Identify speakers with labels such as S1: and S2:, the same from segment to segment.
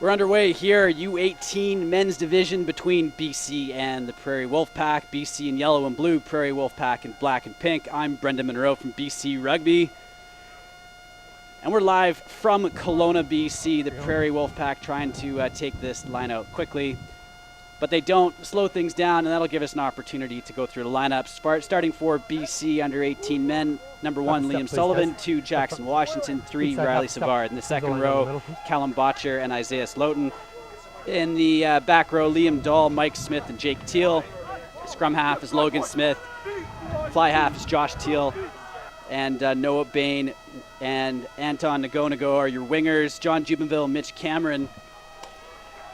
S1: We're underway here, U18 men's division between BC and the Prairie Wolfpack. BC in yellow and blue, Prairie Wolfpack in black and pink. I'm Brendan Monroe from BC Rugby. And we're live from Kelowna, BC. The Prairie Wolfpack trying to take this line out quickly. But they don't. Slow things down, and that'll give us an opportunity to go through the lineup. Starting for BC under 18 men, number 1, Liam Sullivan, 2, Jackson Washington, 3, Riley Savard. In the second row, Callum Botcher and Isaiah Slotin. In the back row, Liam Dahl, Mike Smith, and Jake Teal. Scrum half is Logan Smith. Fly half is Josh Teal. And Noah Bain and Anton Nagonago are your wingers. John Jubenville, Mitch Cameron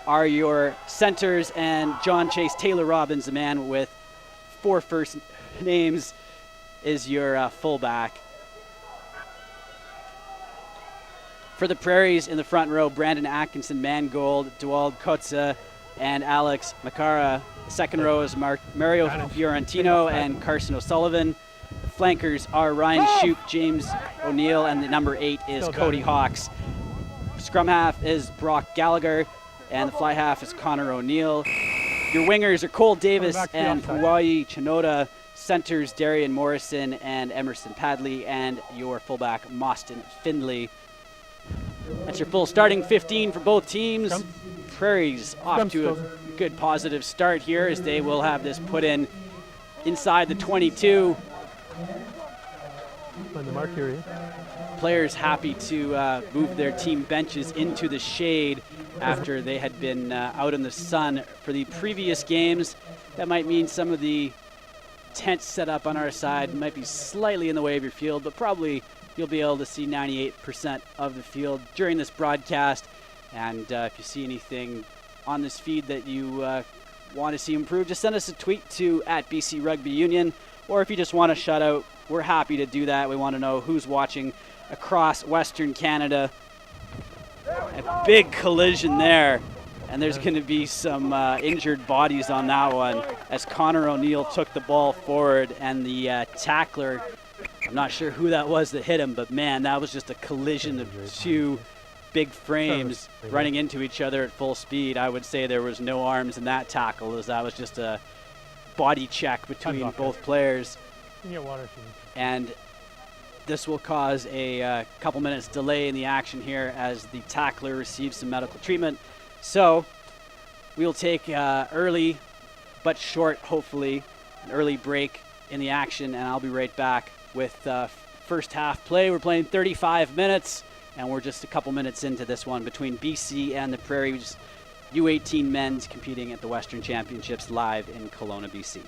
S1: are your centers, and John Chase Taylor Robbins, the man with 4 first names, is your fullback. For the Prairies in the front row, Brandon Atkinson, Mangold, Duald Kotza, and Alex Makara. The second row is Mario Fiorentino and Carson O'Sullivan. The flankers are Ryan Shoup, James O'Neill, and the number 8 is Cody Hawks. Scrum half is Brock Gallagher, and the fly half is Connor O'Neill. Your wingers are Cole Davis and Hawaii Chinoda. Centers Darian Morrison and Emerson Padley, and your fullback Mostyn Findlay. That's your full starting 15 for both teams. Prairies off to a good positive start here, as they will have this put in inside the 22.
S2: On the mark area.
S1: Players happy to move their team benches into the shade after they had been out in the sun for the previous games. That might mean some of the tents set up on our side might be slightly in the way of your field, but probably you'll be able to see 98% of the field during this broadcast. And if you see anything on this feed that you want to see improved, just send us a tweet to @BC Rugby Union, or if you just want to shout out, we're happy to do that. We want to know who's watching across Western Canada. A big collision there, and there's going to be some injured bodies on that one, as Connor O'Neill took the ball forward, and the tackler, I'm not sure who that was that hit him, but man, that was just a collision of 2 big frames running into each other at full speed. I would say there was no arms in that tackle, as that was just a body check between both players. And this will cause a couple minutes delay in the action here as the tackler receives some medical treatment. So we'll take early but short, hopefully, an early break in the action, and I'll be right back with first half play. We're playing 35 minutes, and we're just a couple minutes into this one between BC and the Prairies. U18 men's competing at the Western Championships live in Kelowna, BC.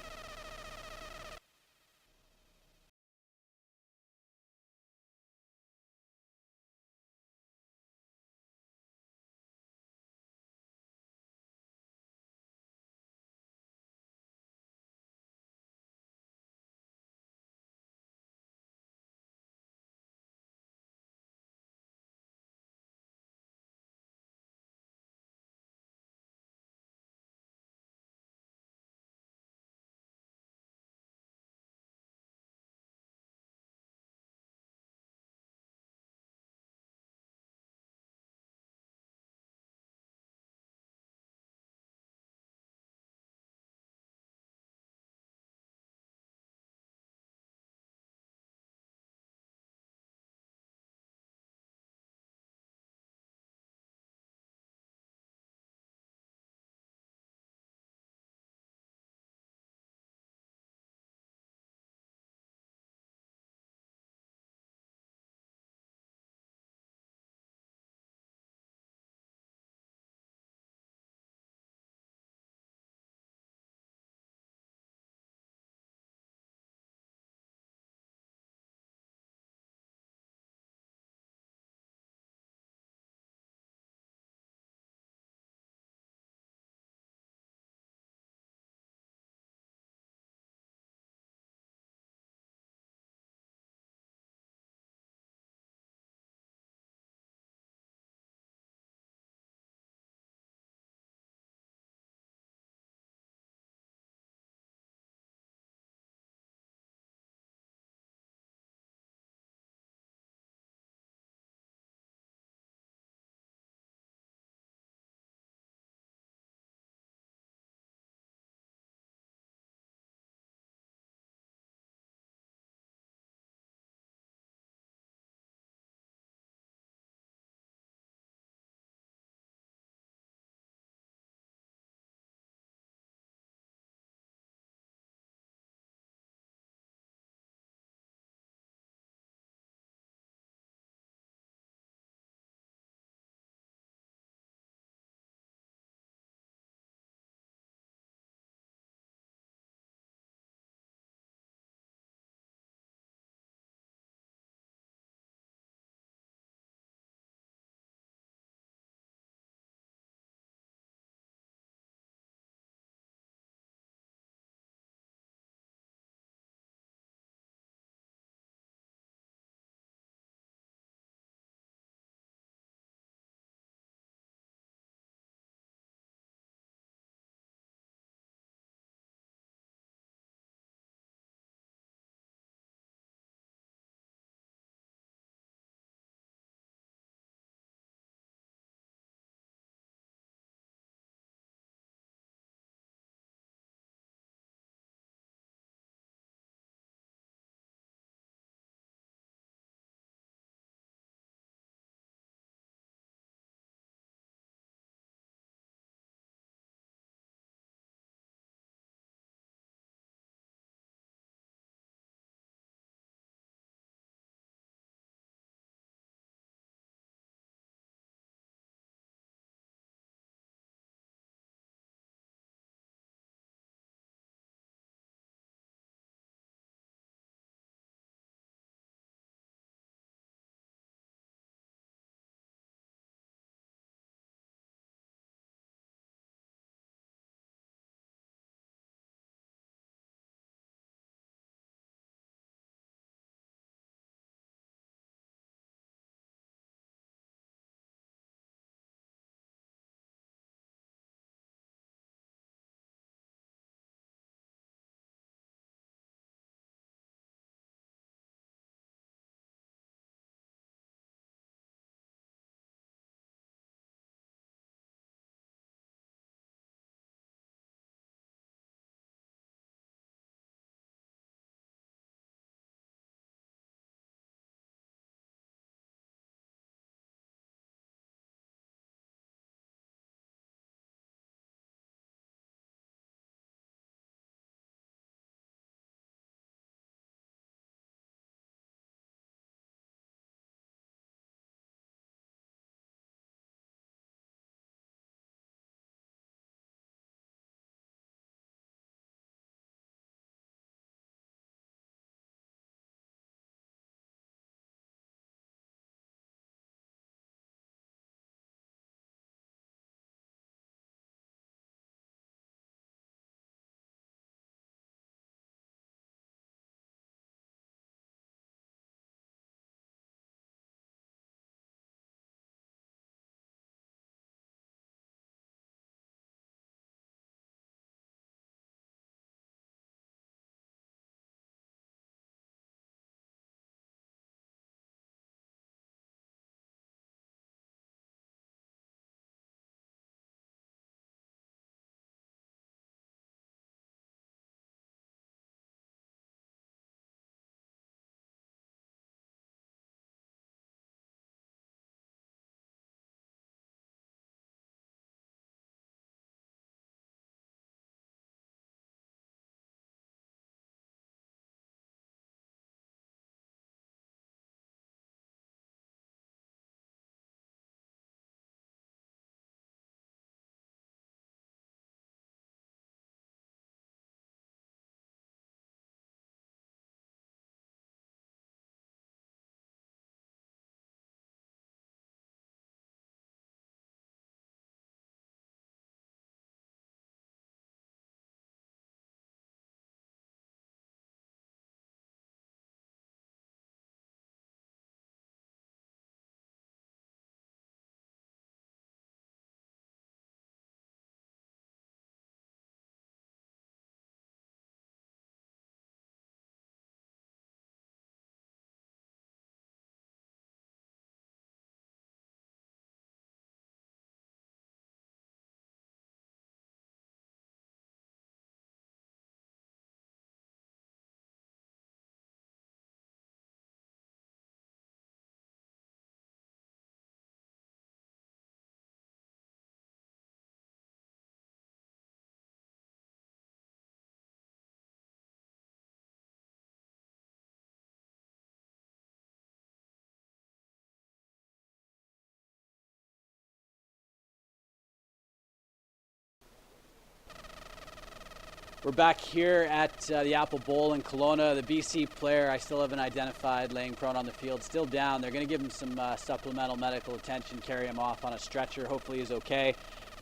S1: We're back here at the Apple Bowl in Kelowna. The BC player I still haven't identified, laying prone on the field, still down. They're going to give him some supplemental medical attention, carry him off on a stretcher. Hopefully he's okay.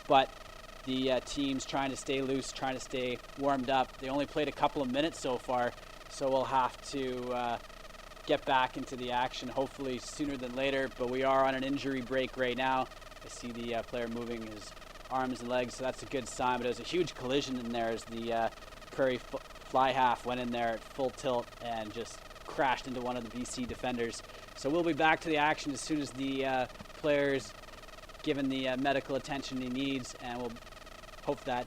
S1: But the team's trying to stay loose, trying to stay warmed up. They only played a couple of minutes so far, so we'll have to get back into the action, hopefully sooner than later. But we are on an injury break right now. I see the player moving his arms and legs, so that's a good sign. But it was a huge collision in there as the Prairie fly half went in there at full tilt and just crashed into one of the BC defenders. So we'll be back to the action as soon as the player's given the medical attention he needs, and we'll hope that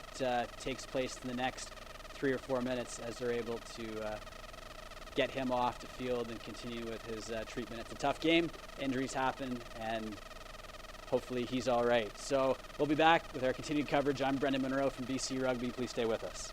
S1: takes place in the next 3 or 4 minutes as they're able to get him off the field and continue with his treatment. It's a tough game, injuries happen, and hopefully he's all right. So we'll be back with our continued coverage. I'm Brendan Monroe from BC Rugby. Please stay with us.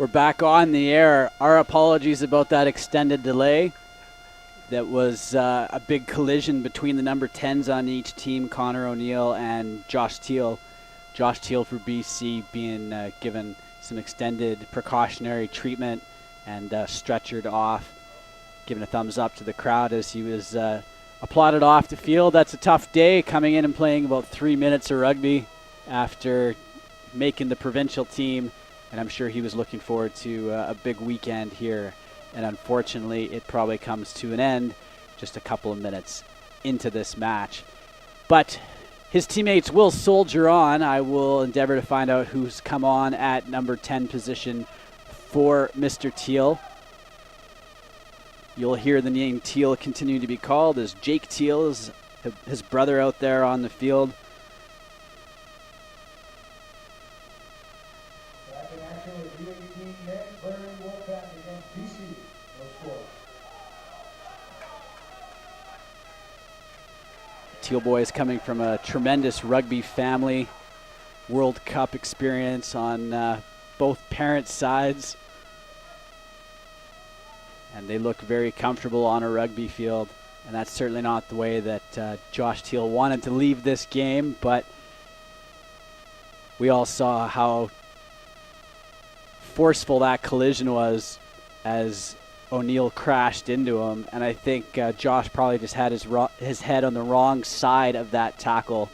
S1: We're back on the air. Our apologies about that extended delay. That was a big collision between the number 10s on each team, Connor O'Neill and Josh Teal. Josh Teal for BC being given some extended precautionary treatment and stretchered off, giving a thumbs up to the crowd as he was applauded off the field. That's a tough day, coming in and playing about 3 minutes of rugby after making the provincial team. And I'm sure he was looking forward to a big weekend here. And unfortunately, it probably comes to an end just a couple of minutes into this match. But his teammates will soldier on. I will endeavor to find out who's come on at number 10 position for Mr. Teal. You'll hear the name Teal continue to be called as Jake Teal is his brother out there on the field.
S2: U18 men playing Wolfpack against BC. No score.
S1: Teal boy is coming from a tremendous rugby family, World Cup experience on both parents' sides, and they look very comfortable on a rugby field. And that's certainly not the way that Josh Teal wanted to leave this game, but we all saw how forceful that collision was as O'Neill crashed into him, and I think Josh probably just had his head on the wrong side of that tackle.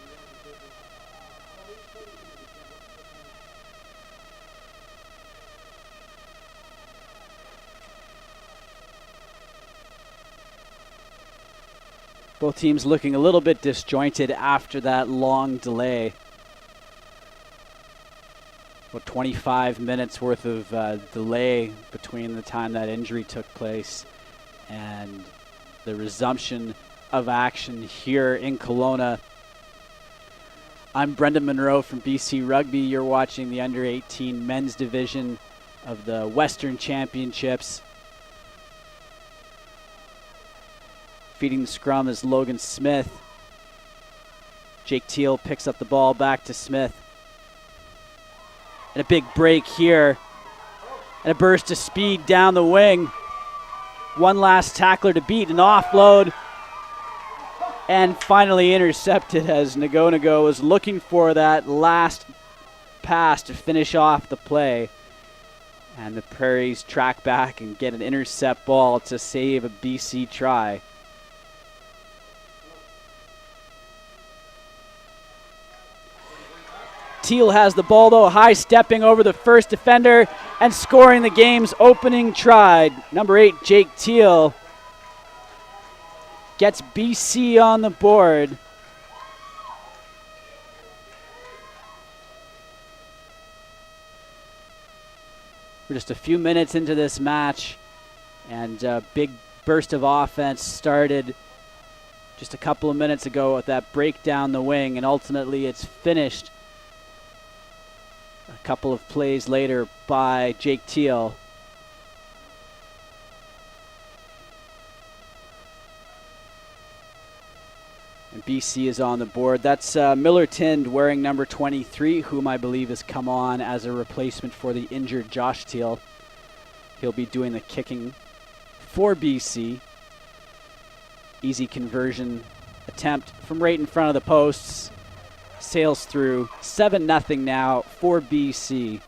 S1: Both teams looking a little bit disjointed after that long delay. About 25 minutes worth of delay between the time that injury took place and the resumption of action here in Kelowna. I'm Brendan Monroe from BC Rugby. You're watching the under-18 men's division of the Western Championships. Feeding the scrum is Logan Smith. Jake Teal picks up the ball back to Smith. And a big break here. And a burst of speed down the wing. One last tackler to beat, an offload. And finally intercepted as Nago was looking for that last pass to finish off the play. And the Prairies track back and get an intercept ball to save a BC try. Teal has the ball though, high stepping over the first defender and scoring the game's opening try. Number 8, Jake Teal, gets BC on the board. We're just a few minutes into this match, and a big burst of offense started just a couple of minutes ago with that break down the wing, and ultimately it's finished a couple of plays later by Jake Teal. And BC is on the board. That's Miller Tind wearing number 23, whom I believe has come on as a replacement for the injured Josh Teal. He'll be doing the kicking for BC. Easy conversion attempt from right in front of the posts. Sails through. 7-0 now for BC.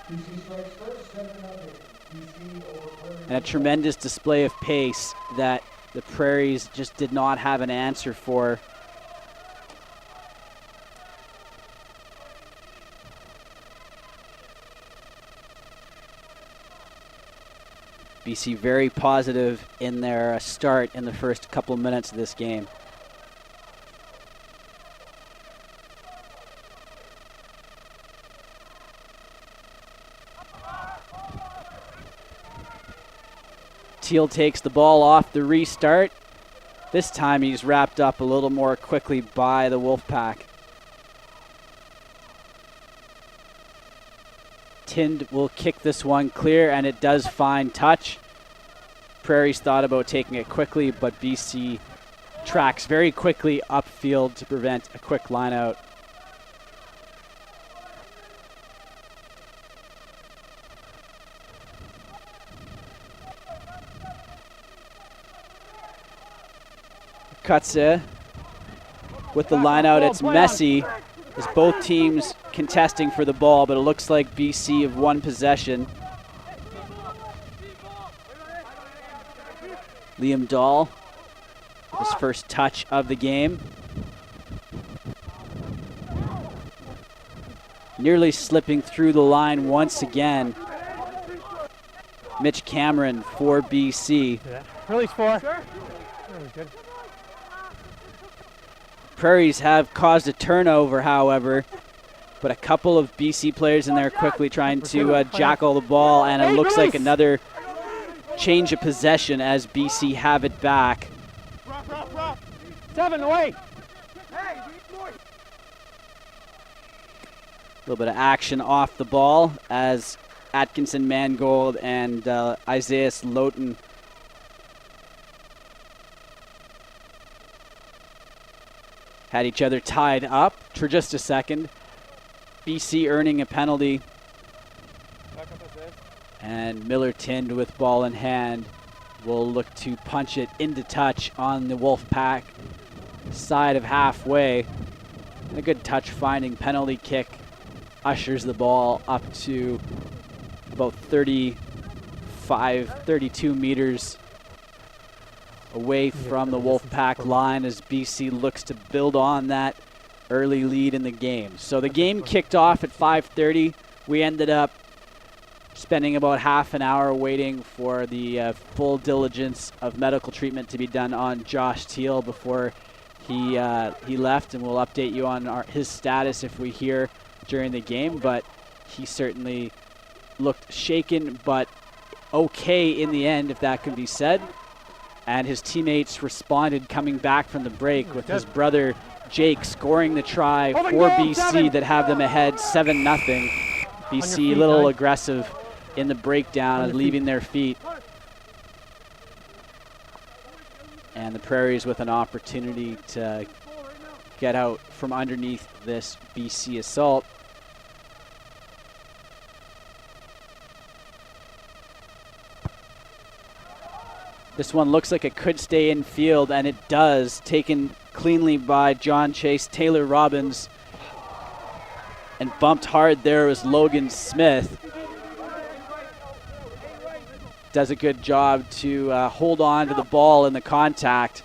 S2: BC strikes first, 7-0. BC over Prairie.
S1: And a tremendous display of pace that the Prairies just did not have an answer for. BC very positive in their start in the first couple of minutes of this game. Teal takes the ball off the restart. This time he's wrapped up a little more quickly by the Wolfpack. Tind will kick this one clear, and it does find touch. Prairies thought about taking it quickly, but BC tracks very quickly upfield to prevent a quick line out. Kutze with the line out. It's messy as both teams contesting for the ball, but it looks like BC have won possession. Liam Dahl, his first touch of the game. Nearly slipping through the line once again. Mitch Cameron for BC.
S3: Yeah. Release 4. Sure. Good.
S1: Prairies have caused a turnover, however, but a couple of BC players in there quickly trying to jackal the ball, and it looks like another change of possession as BC have it back.
S3: 7 away.
S1: A little bit of action off the ball as Atkinson Mangold and Isaiah Lowton had each other tied up for just a second. BC earning a penalty. And Miller Tind with ball in hand will look to punch it into touch on the Wolfpack side of halfway. And a good touch finding penalty kick ushers the ball up to about 35, 32 meters away from the Wolfpack line as BC looks to build on that early lead in the game. So the game kicked off at 5:30. We ended up spending about half an hour waiting for the full diligence of medical treatment to be done on Josh Teal before he left, and we'll update you on his status if we hear during the game, but he certainly looked shaken but okay in the end, if that can be said. And his teammates responded coming back from the break with his brother Jake scoring the try for BC that have them ahead 7-0. BC a little aggressive in the breakdown, leaving their feet. And the Prairies with an opportunity to get out from underneath this BC assault. This one looks like it could stay in field, and it does. Taken cleanly by John Chase. Taylor Robbins. And bumped hard there was Logan Smith. Does a good job to hold on to the ball in the contact.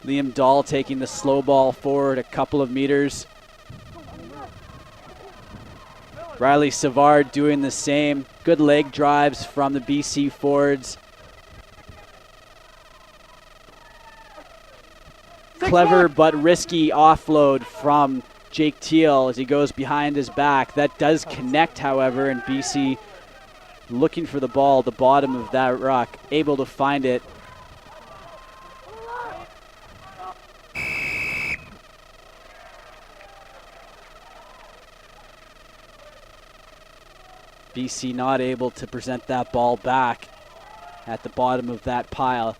S1: Liam Dahl taking the slow ball forward a couple of meters. Riley Savard doing the same. Good leg drives from the BC forwards. Clever but risky offload from Jake Teal as he goes behind his back. That does connect, however, and BC looking for the ball at the bottom of that ruck, able to find it. BC not able to present that ball back at the bottom of that pile.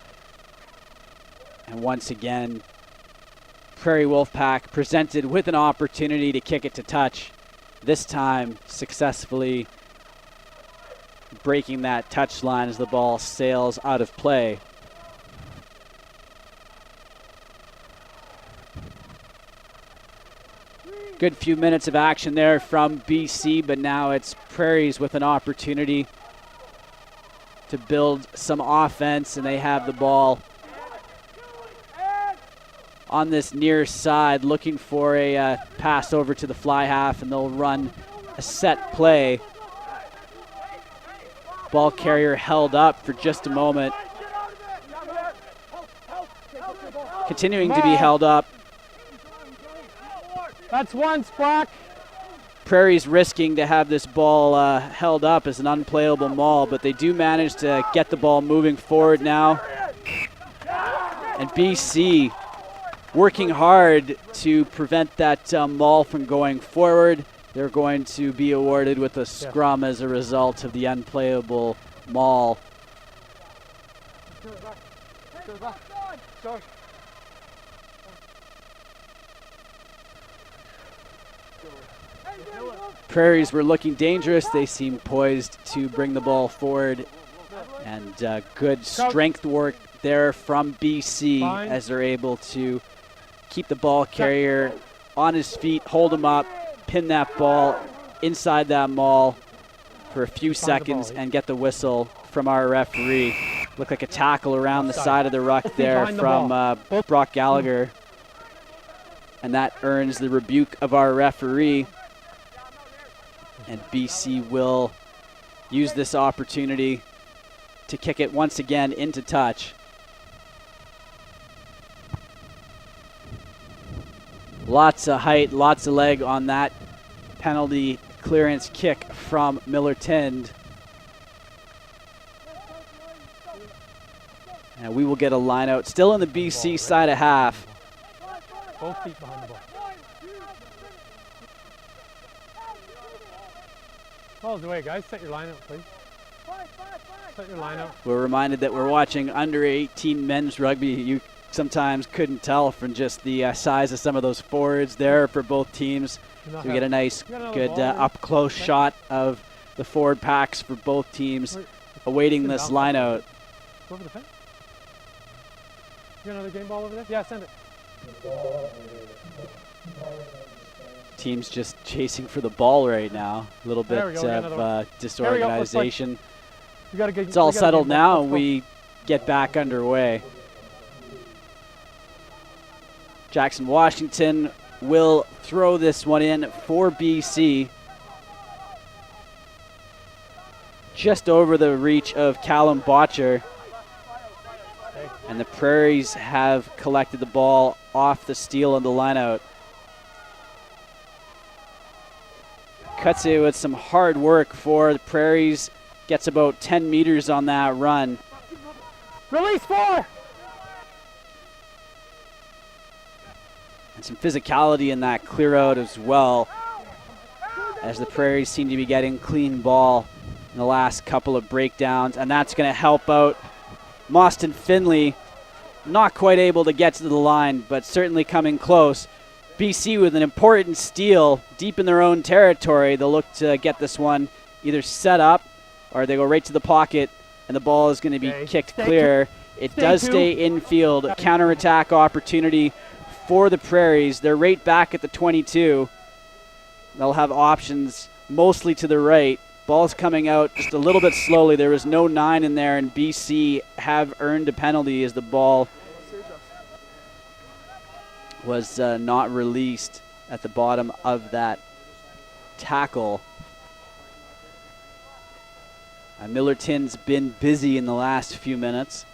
S1: And once again, Prairie Wolfpack presented with an opportunity to kick it to touch. This time successfully breaking that touch line as the ball sails out of play. Good few minutes of action there from BC, but now it's Prairies with an opportunity to build some offense, and they have the ball on this near side, looking for a pass over to the fly half, and they'll run a set play. Ball carrier held up for just a moment. Continuing to be held up.
S3: That's one, Sprock.
S1: Prairie's risking to have this ball held up as an unplayable maul, but they do manage to get the ball moving forward now. And BC working hard to prevent that maul from going forward. They're going to be awarded with a scrum as a result of the unplayable maul. Prairies were looking dangerous. They seem poised to bring the ball forward And good strength work there from BC as they're able to keep the ball carrier on his feet, hold him up, pin that ball inside that maul for a few seconds and get the whistle from our referee. Looked like a tackle around the side of the ruck there from Brock Gallagher. And that earns the rebuke of our referee. And BC will use this opportunity to kick it once again into touch. Lots of height, lots of leg on that penalty clearance kick from Miller Tind. And we will get a line out still on the BC side of half.
S3: Both feet behind the ball. Ball's away, guys. Set your line out, please. Set your line out.
S1: We're reminded that we're watching under 18 men's rugby. You sometimes couldn't tell from just the size of some of those forwards there for both teams. So we get a nice, good up-close shot of the forward packs for both teams awaiting this line out.
S3: Go over the fence. You got another game ball over there? Yeah, send it.
S1: Team's just chasing for the ball right now. A little bit of disorganization. It's all settled now, and we get back underway. Jackson Washington will throw this one in for BC. Just over the reach of Callum Botcher. And the Prairies have collected the ball off the steal and the lineout. Cuts it with some hard work for the Prairies. Gets about 10 meters on that run.
S3: Release 4!
S1: And some physicality in that clear out as well, as the Prairies seem to be getting clean ball in the last couple of breakdowns. And that's going to help out Mostyn Finley. Not quite able to get to the line, but certainly coming close. BC with an important steal deep in their own territory. They'll look to get this one either set up or they go right to the pocket, and the ball is going to be kicked clear. It does stay infield. Counterattack opportunity for the Prairies. They're right back at the 22. They'll have options mostly to the right. Ball's coming out just a little bit slowly. There was no 9 in there, and BC have earned a penalty as the ball was not released at the bottom of that tackle. Miller Tind's been busy in the last few minutes.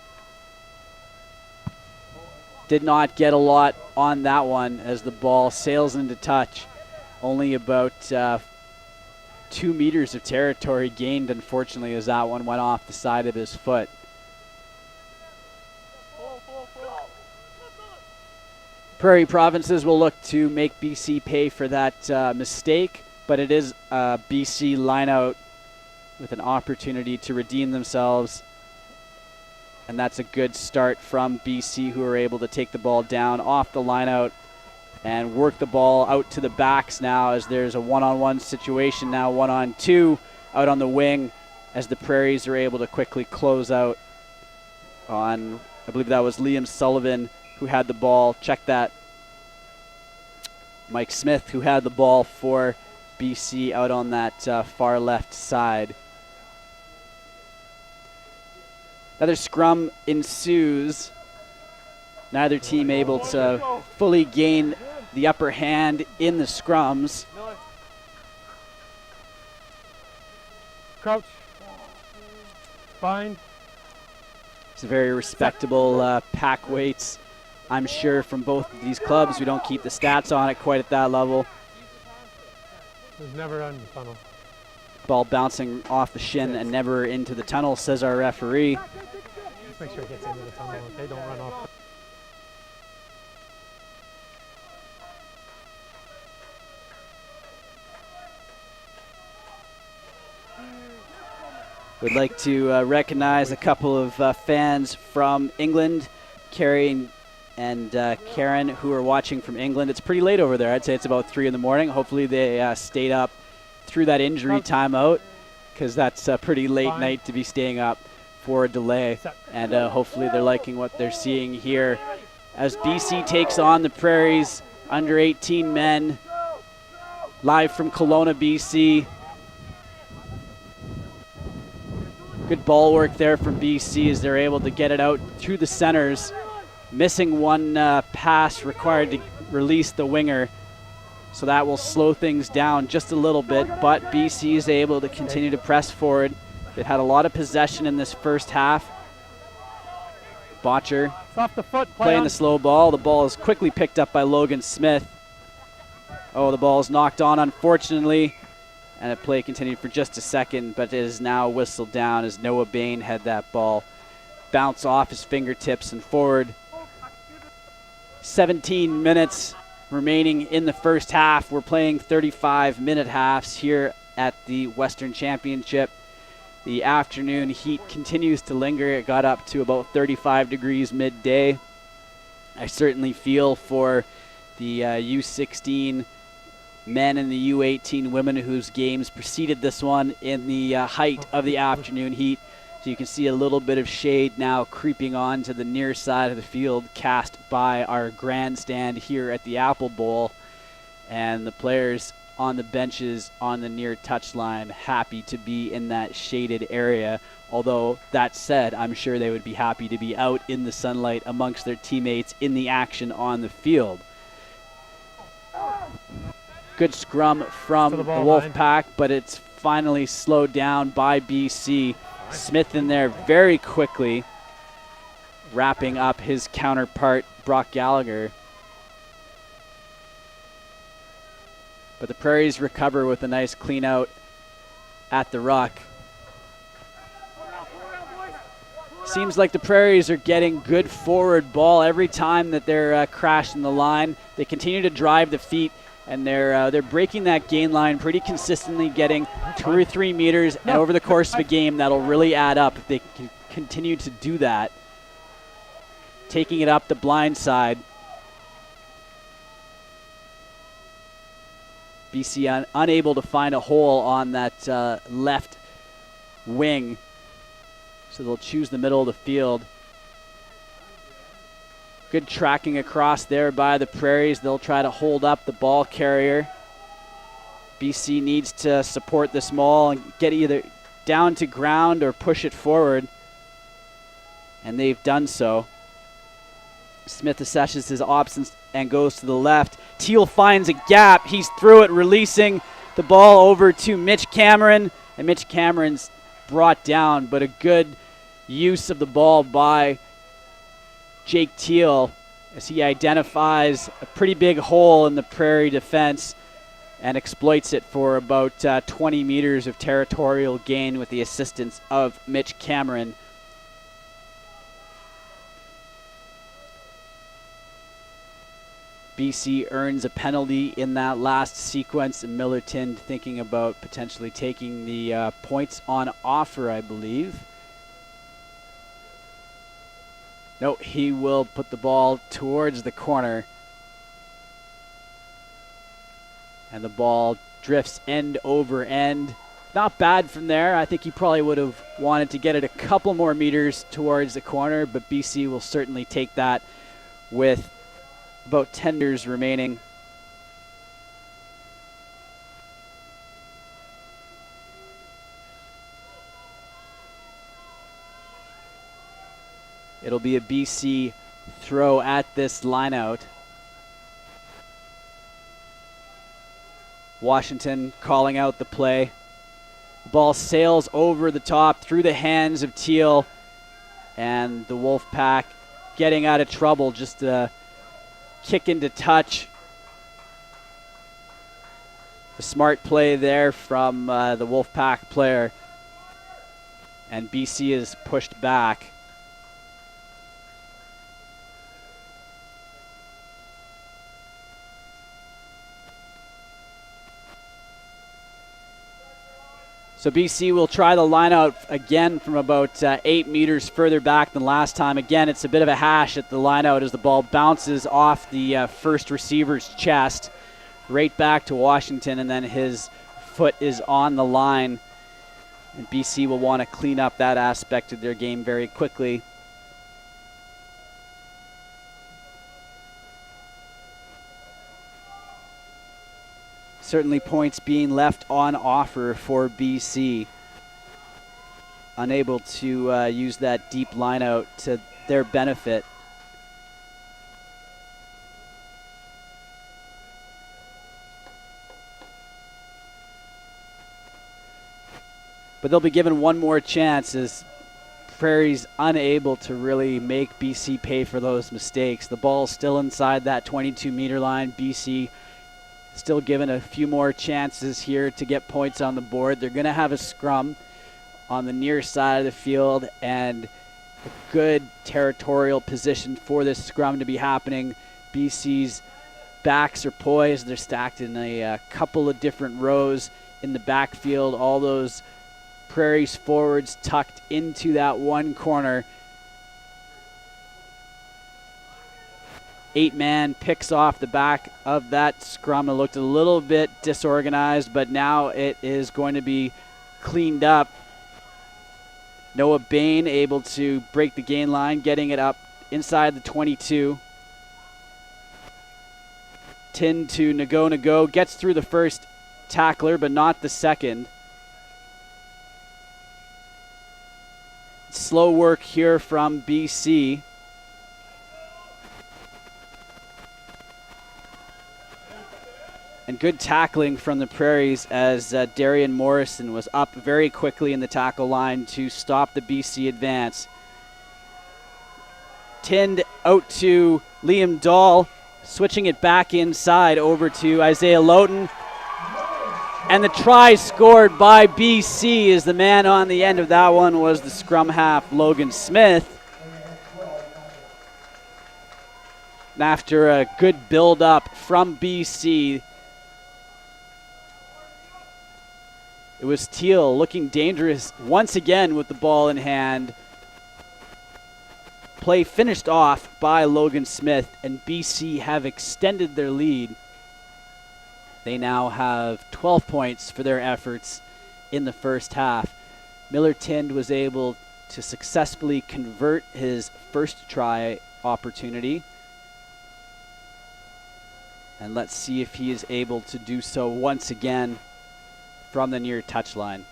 S1: Did not get a lot on that one as the ball sails into touch. Only about 2 meters of territory gained, unfortunately, as that one went off the side of his foot. Prairie Provinces will look to make BC pay for that mistake, but it is a BC lineout with an opportunity to redeem themselves. And that's a good start from BC, who are able to take the ball down off the lineout and work the ball out to the backs now, as there's a one-on-one situation now, 1-on-2 out on the wing, as the Prairies are able to quickly close out on, I believe that was Liam Sullivan who had the ball. Check that. Mike Smith, who had the ball for BC out on that far left side. Another scrum ensues. Neither team able to fully gain the upper hand in the scrums.
S3: Crouch. Bind.
S1: It's a very respectable pack weights, I'm sure, from both of these clubs. We don't keep the stats on it quite at that level.
S3: It was never in the tunnel.
S1: Ball bouncing off the shin and never into the tunnel, says our referee.
S3: Just make sure it gets into the tunnel, okay? Don't run off.
S1: We'd like to recognize a couple of fans from England, Carrie and Karen, who are watching from England. It's pretty late over there. I'd say it's about 3 in the morning. Hopefully they stayed up through that injury timeout, because that's a pretty late night to be staying up for a delay, and hopefully they're liking what they're seeing here as BC takes on the Prairies under 18 men, live from Kelowna, BC. Good ball work there from BC as they're able to get it out through the centers, missing one pass required to release the winger. So that will slow things down just a little bit, but BC is able to continue to press forward. They've had a lot of possession in this first half. Botcher
S3: off the foot,
S1: playing the slow ball. The ball is quickly picked up by Logan Smith. Oh, the ball is knocked on, unfortunately. And the play continued for just a second, but it is now whistled down as Noah Bain had that ball bounce off his fingertips and forward. 17 minutes remaining in the first half. We're playing 35-minute halves here at the Western Championship. The afternoon heat continues to linger. It got up to about 35 degrees midday. I certainly feel for the U16 men and the U18 women whose games preceded this one in the height of the afternoon heat. So you can see a little bit of shade now creeping on to the near side of the field, cast by our grandstand here at the Apple Bowl. And the players on the benches on the near touchline happy to be in that shaded area. Although, that said, I'm sure they would be happy to be out in the sunlight amongst their teammates in the action on the field. Good scrum from the Wolfpack, but it's finally slowed down by BC. Smith in there very quickly, wrapping up his counterpart, Brock Gallagher. But the Prairies recover with a nice clean out at the ruck. Seems like the Prairies are getting good forward ball every time that they're crashing the line. They continue to drive the feet, and they're breaking that gain line pretty consistently, getting 2 or 3 meters, and over the course of a game, that'll really add up if they can continue to do that. Taking it up the blind side. BC unable to find a hole on that left wing, so they'll choose the middle of the field. Good tracking across there by the Prairies. They'll try to hold up the ball carrier. BC needs to support this maul and get either down to ground or push it forward, and they've done so. Smith assesses his options and goes to the left. Teal finds a gap. He's through it, releasing the ball over to Mitch Cameron, and Mitch Cameron's brought down, but a good use of the ball by Jake Teal as he identifies a pretty big hole in the Prairie defense and exploits it for about 20 meters of territorial gain with the assistance of Mitch Cameron. BC earns a penalty in that last sequence, and Millerton thinking about potentially taking the points on offer, I believe. No, he will put the ball towards the corner. And the ball drifts end over end. Not bad from there. I think he probably would have wanted to get it a couple more meters towards the corner, but BC will certainly take that with about 10 meters remaining. It'll be a BC throw at this lineout. Washington calling out the play. The ball sails over the top through the hands of Teal, and the Wolfpack getting out of trouble. Just a kick into touch. A smart play there from the Wolfpack player, and BC is pushed back. So BC will try the line out again from about 8 meters further back than last time. Again, it's a bit of a hash at the line out as the ball bounces off the first receiver's chest right back to Washington, and then his foot is on the line. And BC will want to clean up that aspect of their game very quickly. Certainly points being left on offer for BC. Unable to use that deep line out to their benefit. But they'll be given one more chance as Prairie's unable to really make BC pay for those mistakes. The ball's still inside that 22-meter line. BC still given a few more chances here to get points on the board. They're going to have a scrum on the near side of the field and a good territorial position for this scrum to be happening. BC's backs are poised. They're stacked in a couple of different rows in the backfield. All those Prairie's forwards tucked into that one corner. 8-man picks off the back of that scrum. It looked a little bit disorganized, but now it is going to be cleaned up. Noah Bain able to break the gain line, getting it up inside the 22. Tin to Nago, gets through the first tackler, but not the second. Slow work here from BC. And good tackling from the Prairies as Darian Morrison was up very quickly in the tackle line to stop the BC advance. Tinned out to Liam Dahl, switching it back inside over to Isaiah Lowton. And the try scored by BC as the man on the end of that one was the scrum half, Logan Smith. And after a good build-up from BC, it was Teal looking dangerous once again with the ball in hand. Play finished off by Logan Smith, and BC have extended their lead. They now have 12 points for their efforts in the first half. Miller Tind was able to successfully convert his first try opportunity. And let's see if he is able to do so once again from the near touchline.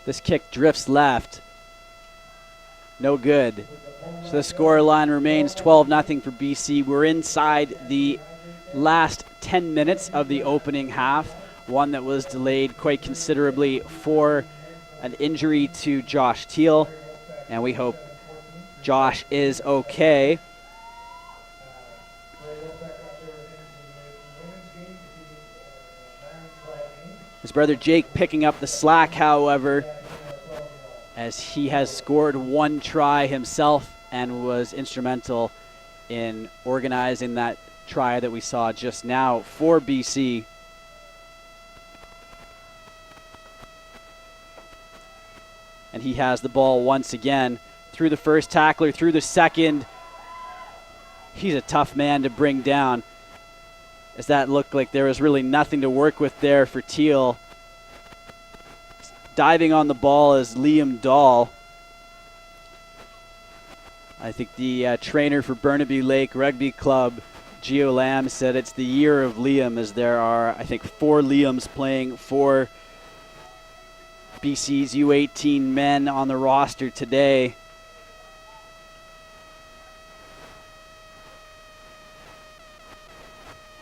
S1: This kick drifts left. No good. So the score line remains 12-0 for BC. We're inside the last 10 minutes of the opening half, one that was delayed quite considerably for an injury to Josh Teal, and we hope Josh is okay. His brother Jake picking up the slack, however, as he has scored one try himself and was instrumental in organizing that try that we saw just now for BC. And he has the ball once again through the first tackler, through the second. He's a tough man to bring down, as that looked like there was really nothing to work with there for Teal. Diving on the ball is Liam Dahl. I think the trainer for Burnaby Lake Rugby Club, Gio Lamb, said it's the year of Liam, as there are, I think, 4 Liams playing for BC's U18 men on the roster today.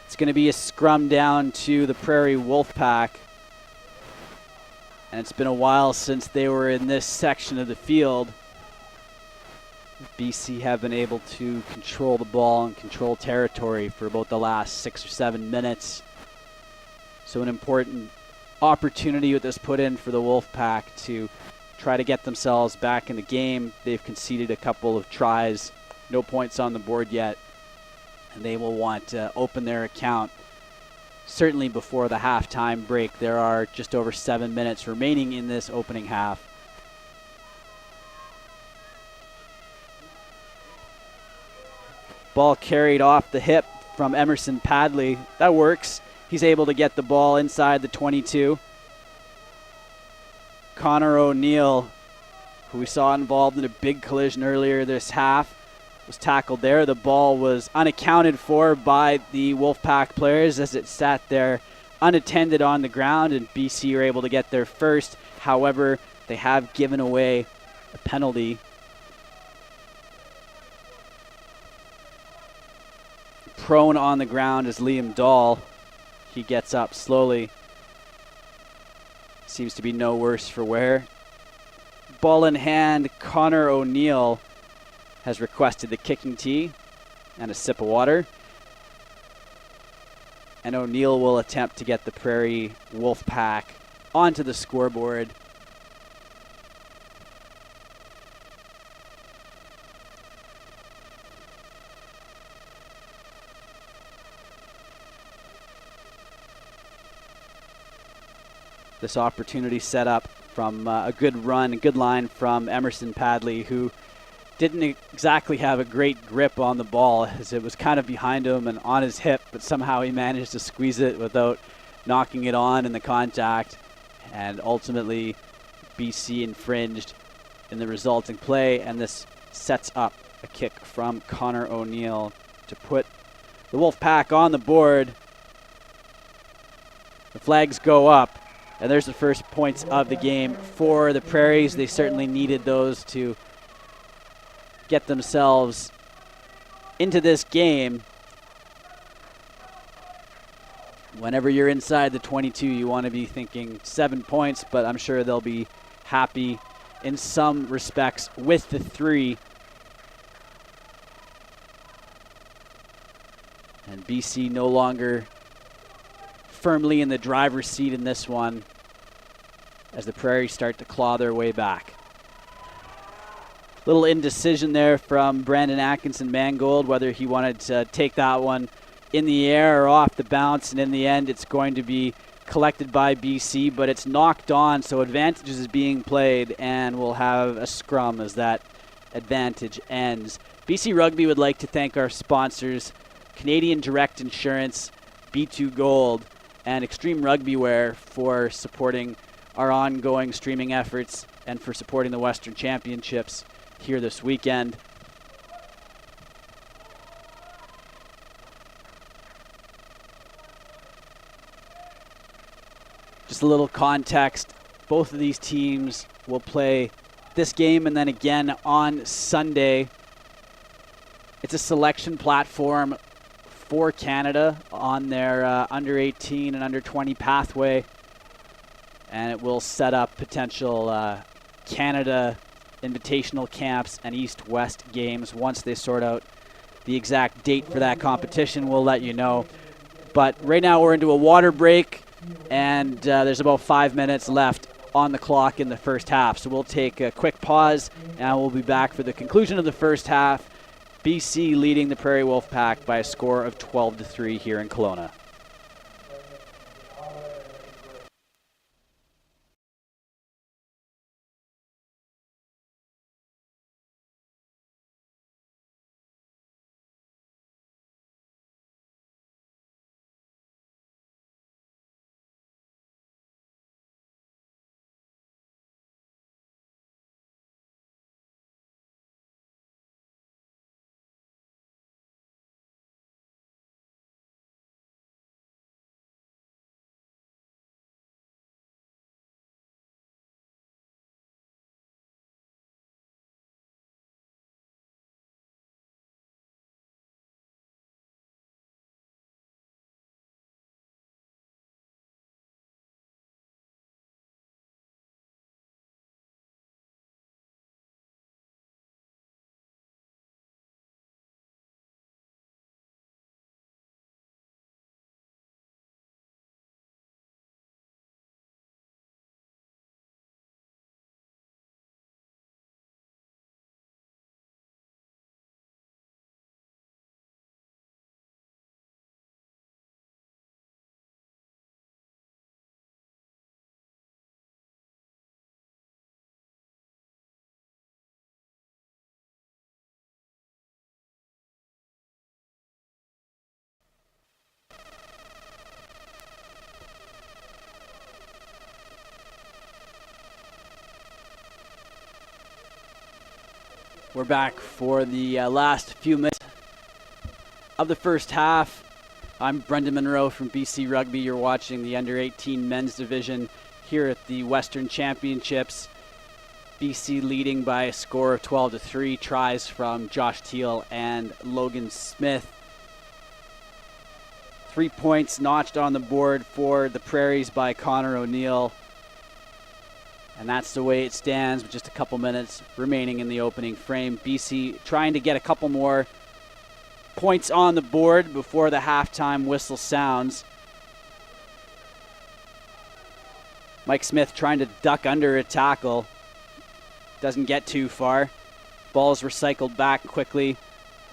S1: It's going to be a scrum down to the Prairie Wolfpack. And it's been a while since they were in this section of the field. BC have been able to control the ball and control territory for about the last 6 or 7 minutes. So an important opportunity with this put in for the Wolfpack to try to get themselves back in the game. They've conceded a couple of tries. No points on the board yet. and they will want to open their account certainly before the halftime break. There are just over 7 minutes remaining in this opening half. Ball carried off the hip from Emerson Padley. That works. He's able to get the ball inside the 22. Connor O'Neill, who we saw involved in a big collision earlier this half, was tackled there. The ball was unaccounted for by the Wolfpack players as it sat there unattended on the ground, and BC were able to get there first. However, they have given away a penalty. Prone on the ground is Liam Dahl. He gets up slowly. Seems to be no worse for wear. Ball in hand, Connor O'Neill has requested the kicking tee and a sip of water. And O'Neill will attempt to get the Prairie Wolfpack onto the scoreboard. This opportunity set up from a good run, a good line from Emerson Padley, who didn't exactly have a great grip on the ball as it was kind of behind him and on his hip, but somehow he managed to squeeze it without knocking it on in the contact. And ultimately, BC infringed in the resulting play, and this sets up a kick from Connor O'Neill to put the Wolfpack on the board. The flags go up. And there's the first points of the game for the Prairies. They certainly needed those to get themselves into this game. Whenever you're inside the 22, you want to be thinking 7 points, but I'm sure they'll be happy in some respects with the 3. And BC no longer firmly in the driver's seat in this one as the Prairies start to claw their way back. Little indecision there from Brandon Atkinson-Mangold, whether he wanted to take that one in the air or off the bounce, and in the end it's going to be collected by BC, but it's knocked on, so advantage is being played, and we'll have a scrum as that advantage ends. BC Rugby would like to thank our sponsors, Canadian Direct Insurance, B2 Gold, and Extreme Rugby Wear for supporting our ongoing streaming efforts and for supporting the Western Championships here this weekend. Just a little context, both of these teams will play this game and then again on Sunday. It's a selection platform for Canada on their under 18 and under 20 pathway, and it will set up potential Canada invitational camps and East-West games. Once they sort out the exact date for that competition, we'll let you know. But right now we're into a water break, and there's about 5 minutes left on the clock in the first half. So we'll take a quick pause, and we'll be back for the conclusion of the first half. BC leading the Prairie Wolfpack by a score of 12-3 here in Kelowna. We're back for the last few minutes of the first half. I'm Brendan Monroe from BC Rugby. You're watching the Under-18 Men's Division here at the Western Championships. BC leading by a score of 12-3. Tries from Josh Teal and Logan Smith. 3 points notched on the board for the Prairies by Connor O'Neill. And that's the way it stands with just a couple minutes remaining in the opening frame. BC trying to get a couple more points on the board before the halftime whistle sounds. Mike Smith trying to duck under a tackle. Doesn't get too far. Ball's recycled back quickly.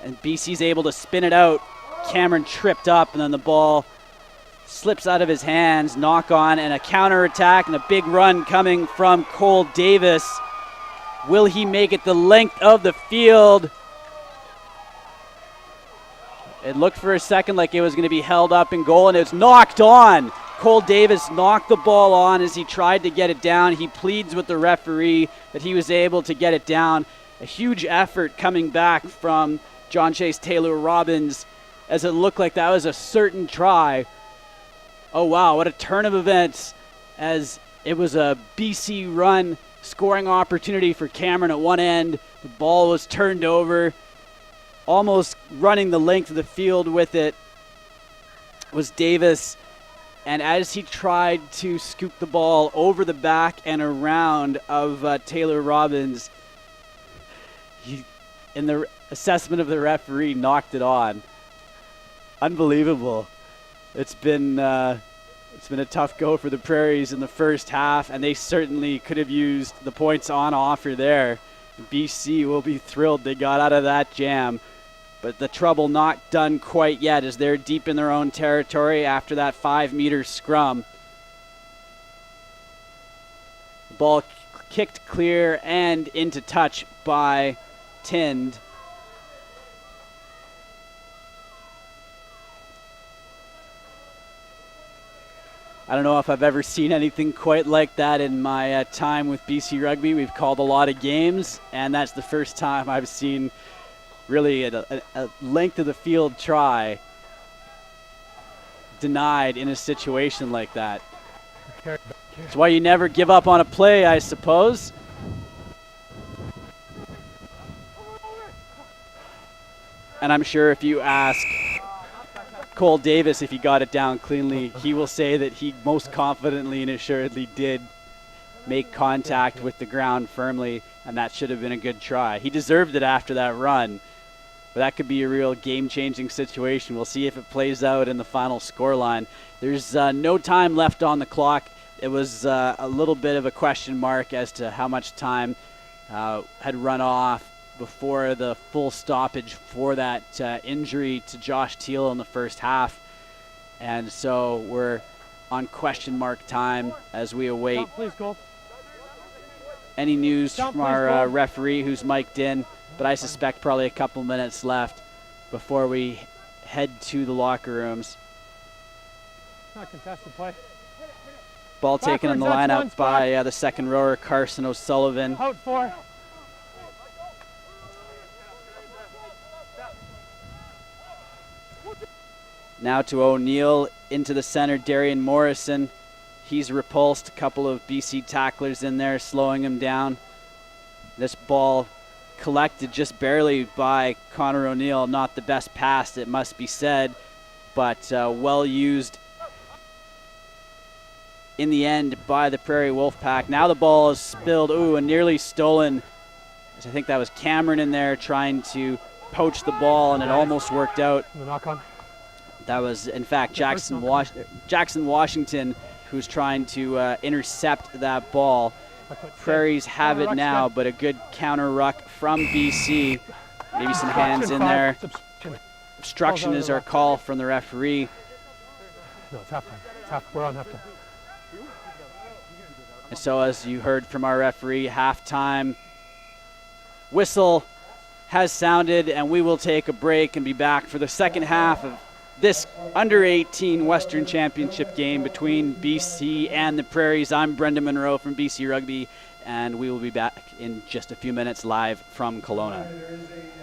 S1: And BC's able to spin it out. Cameron tripped up, and then the ball slips out of his hands. Knock on and a counter attack and a big run coming from Cole Davis. Will he make it the length of the field? It looked for a second like it was going to be held up in goal, and it's knocked on. Cole Davis knocked the ball on as he tried to get it down. He pleads with the referee that he was able to get it down. A huge effort coming back from John Chase Taylor-Robbins, as it looked like that was a certain try. Oh wow, what a turn of events, as it was a BC run scoring opportunity for Cameron at one end. The ball was turned over. Almost running the length of the field with it was Davis. And as he tried to scoop the ball over the back and around of Taylor-Robbins, he, in the assessment of the referee, knocked it on. Unbelievable. It's been a tough go for the Prairies in the first half, and they certainly could have used the points on offer there. BC will be thrilled they got out of that jam. But the trouble not done quite yet, as they're deep in their own territory after that 5-meter scrum. The ball kicked clear and into touch by Tind. I don't know if I've ever seen anything quite like that in my time with BC Rugby. We've called a lot of games, and that's the first time I've seen really a length of the field try denied in a situation like that. That's why you never give up on a play, I suppose. And I'm sure if you ask Cole Davis if he got it down cleanly, he will say that he most confidently and assuredly did make contact with the ground firmly, and that should have been a good try. He deserved it after that run. But that could be a real game-changing situation. We'll see if it plays out in the final scoreline. There's no time left on the clock. It was a little bit of a question mark as to how much time had run off before the full stoppage for that injury to Josh Teal in the first half. And so we're on question mark time as we await any news from our referee who's mic'd in. But I suspect probably a couple minutes left before we head to the locker rooms.
S3: Not contested play.
S1: Ball taken in the lineup by the second rower, Carson O'Sullivan.
S3: Out 4.
S1: Now to O'Neill, into the center, Darian Morrison. He's repulsed. A couple of BC tacklers in there, slowing him down. This ball collected just barely by Connor O'Neill. Not the best pass, it must be said, but well used in the end by the Prairie Wolfpack. Now the ball is spilled, and nearly stolen. I think that was Cameron in there trying to poach the ball, and it almost worked out.
S3: The knock on.
S1: That was, in fact, Jackson Washington, who's trying to intercept that ball. Prairies have it now, but a good counter ruck from BC. Maybe some hands in there. Obstruction is our call from the referee.
S3: No, it's halftime. We're on halftime.
S1: And so, as you heard from our referee, halftime whistle has sounded, and we will take a break and be back for the second half of this under 18 Western Championship game between BC and the Prairies. I'm Brendan Monroe from BC Rugby, and we will be back in just a few minutes live from Kelowna.
S2: There is a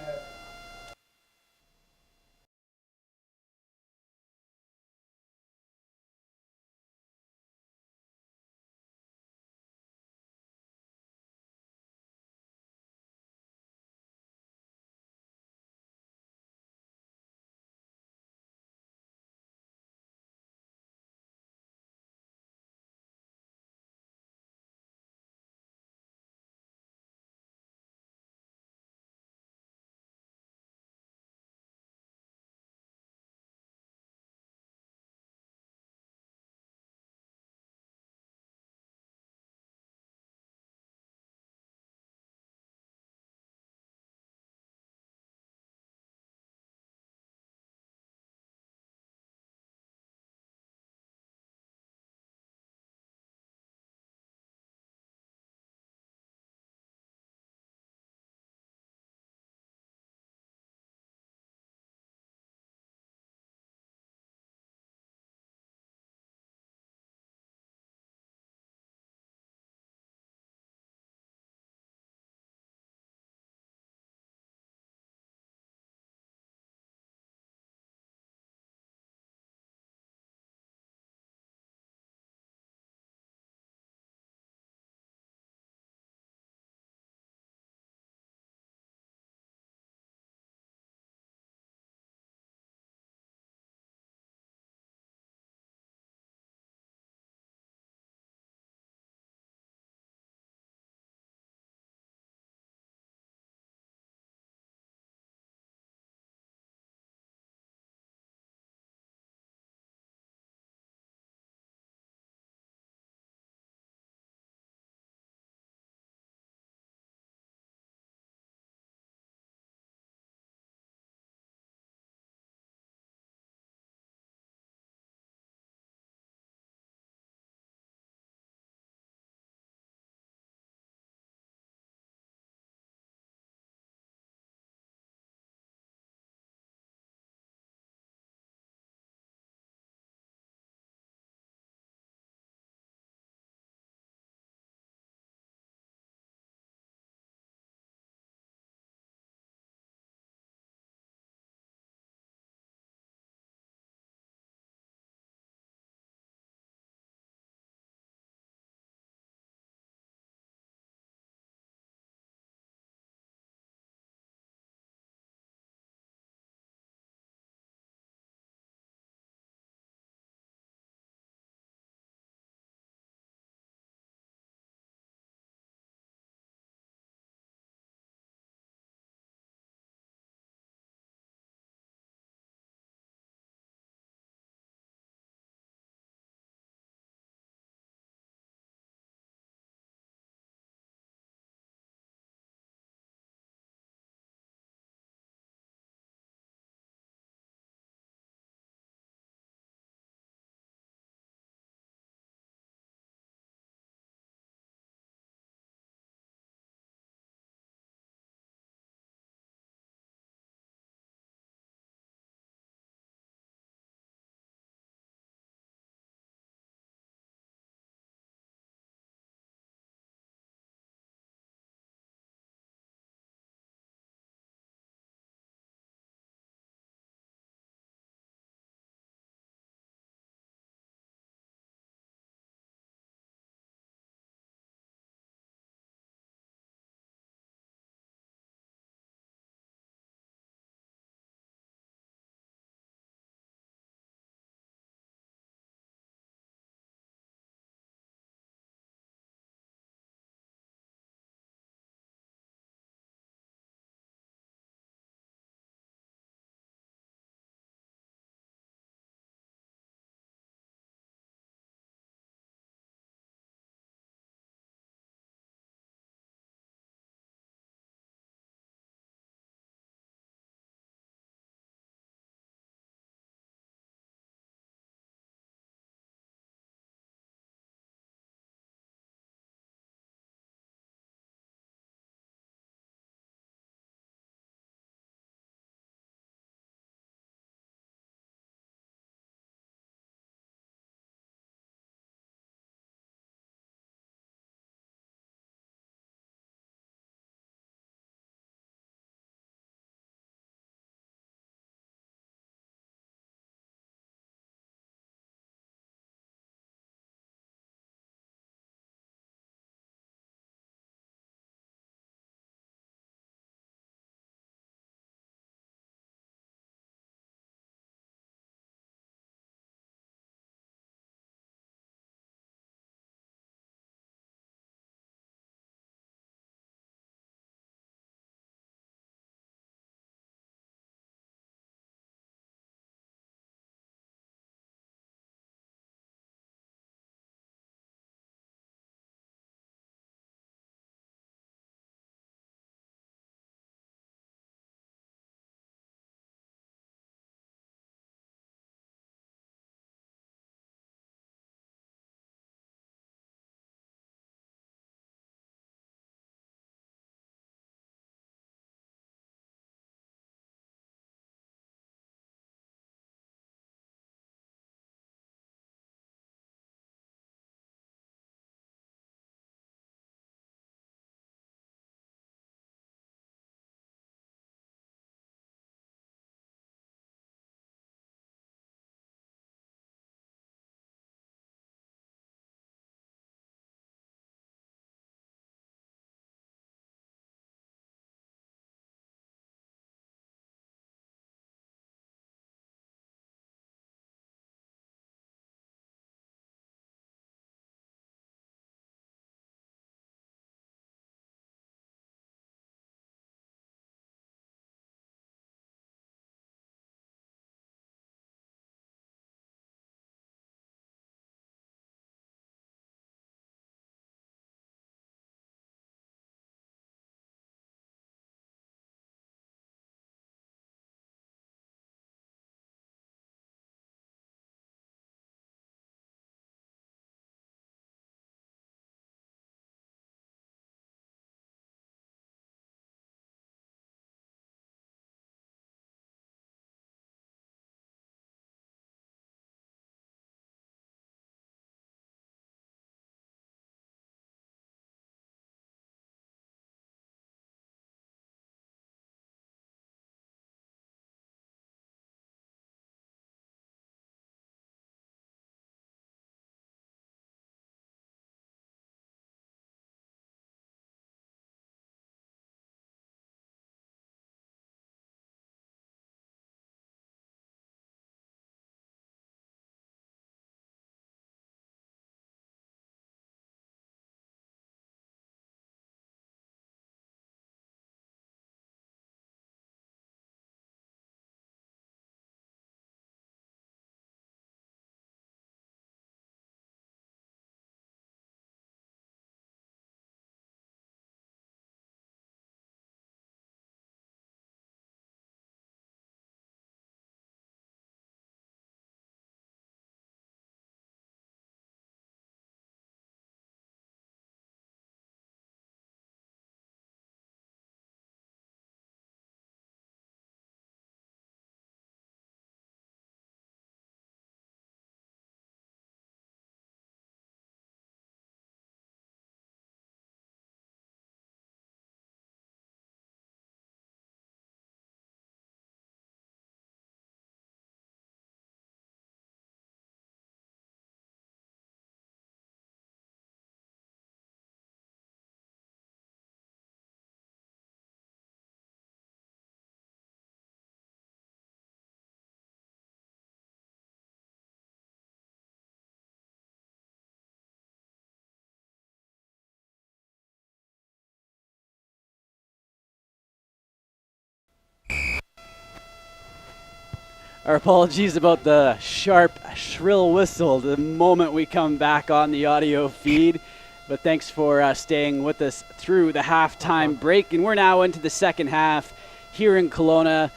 S1: Our apologies about the sharp, shrill whistle the moment we come back on the audio feed. But thanks for staying with us through the halftime break. And we're now into the second half here in Kelowna.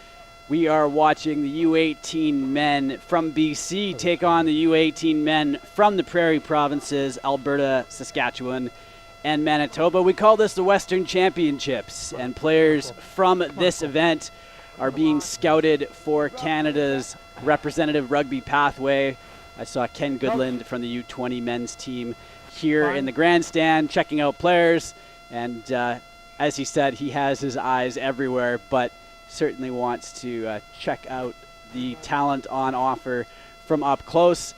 S1: We are watching the U18 men from BC take on the U18 men from the Prairie Provinces, Alberta, Saskatchewan, and Manitoba. We call this the Western Championships, and players from this event are being scouted for Canada's representative rugby pathway. I saw Ken Goodland from the U20 men's team here in the grandstand checking out players, and as he said, he has his eyes everywhere, but certainly wants to check out the talent on offer from up close.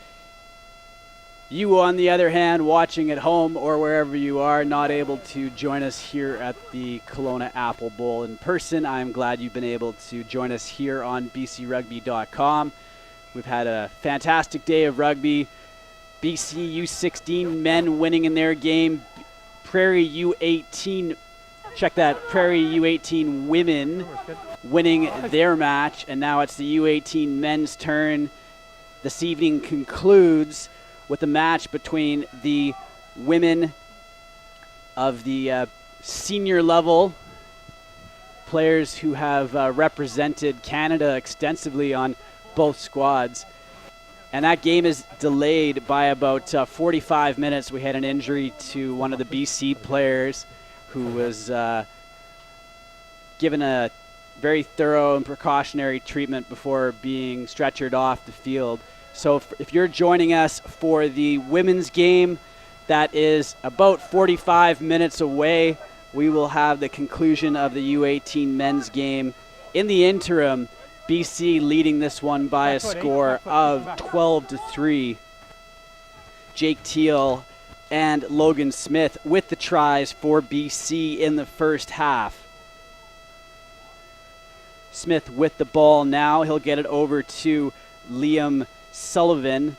S1: You, on the other hand, watching at home or wherever you are, not able to join us here at the Kelowna Apple Bowl in person, I'm glad you've been able to join us here on bcrugby.com. We've had a fantastic day of rugby. BC U16 men winning in their game. Prairie U18, check that, Prairie U18 women winning their match. And now it's the U18 men's turn. This evening concludes with a match between the women of the senior level, players who have represented Canada extensively on both squads. And that game is delayed by about 45 minutes. We had an injury to one of the BC players who was given a very thorough and precautionary treatment before being stretchered off the field. So if you're joining us for the women's game, that is about 45 minutes away. We will have the conclusion of the U18 men's game. In the interim, BC leading this one by a score of 12-3. Jake Teal and Logan Smith with the tries for BC in the first half. Smith with the ball now. He'll get it over to Liam Sullivan.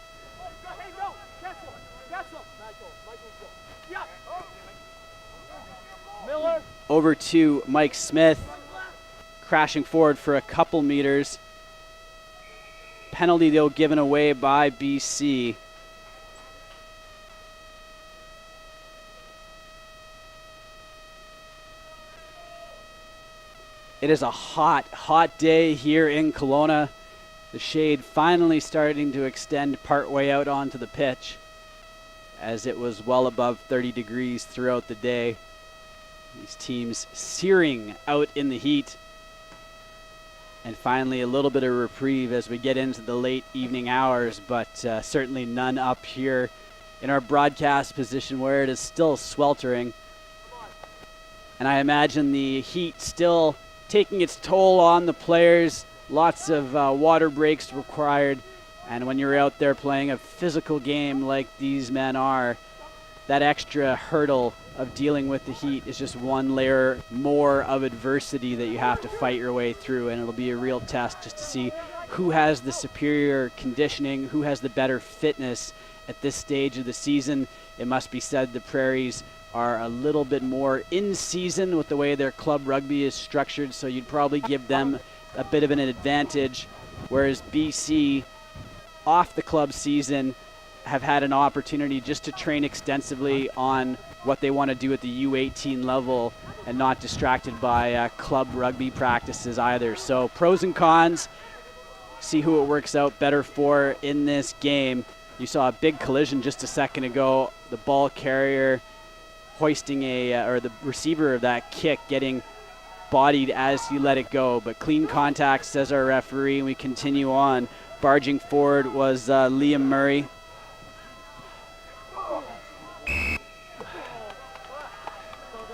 S1: Over to Mike Smith, crashing forward for a couple meters. Penalty, though, given away by BC. It is a hot, hot day here in Kelowna. The shade finally starting to extend partway out onto the pitch, as it was well above 30 degrees throughout the day. These teams searing out in the heat. And finally a little bit of reprieve as we get into the late evening hours, but certainly none up here in our broadcast position where it is still sweltering. And I imagine the heat still taking its toll on the players. Lots of water breaks required, and when you're out there playing a physical game like these men are, that extra hurdle of dealing with the heat is just one layer more of adversity that you have to fight your way through, and it'll be a real test just to see who has the superior conditioning, who has the better fitness at this stage of the season. It must be said the Prairies are a little bit more in season with the way their club rugby is structured, so you'd probably give them a bit of an advantage, whereas BC off the club season have had an opportunity just to train extensively on what they want to do at the U18 level and not distracted by club rugby practices either. So pros and cons, see who it works out better for in this game. You saw a big collision just a second ago, the ball carrier hoisting or the receiver of that kick getting bodied as he let it go, but clean contact, says our referee, and we continue on. Barging forward was Liam Murray.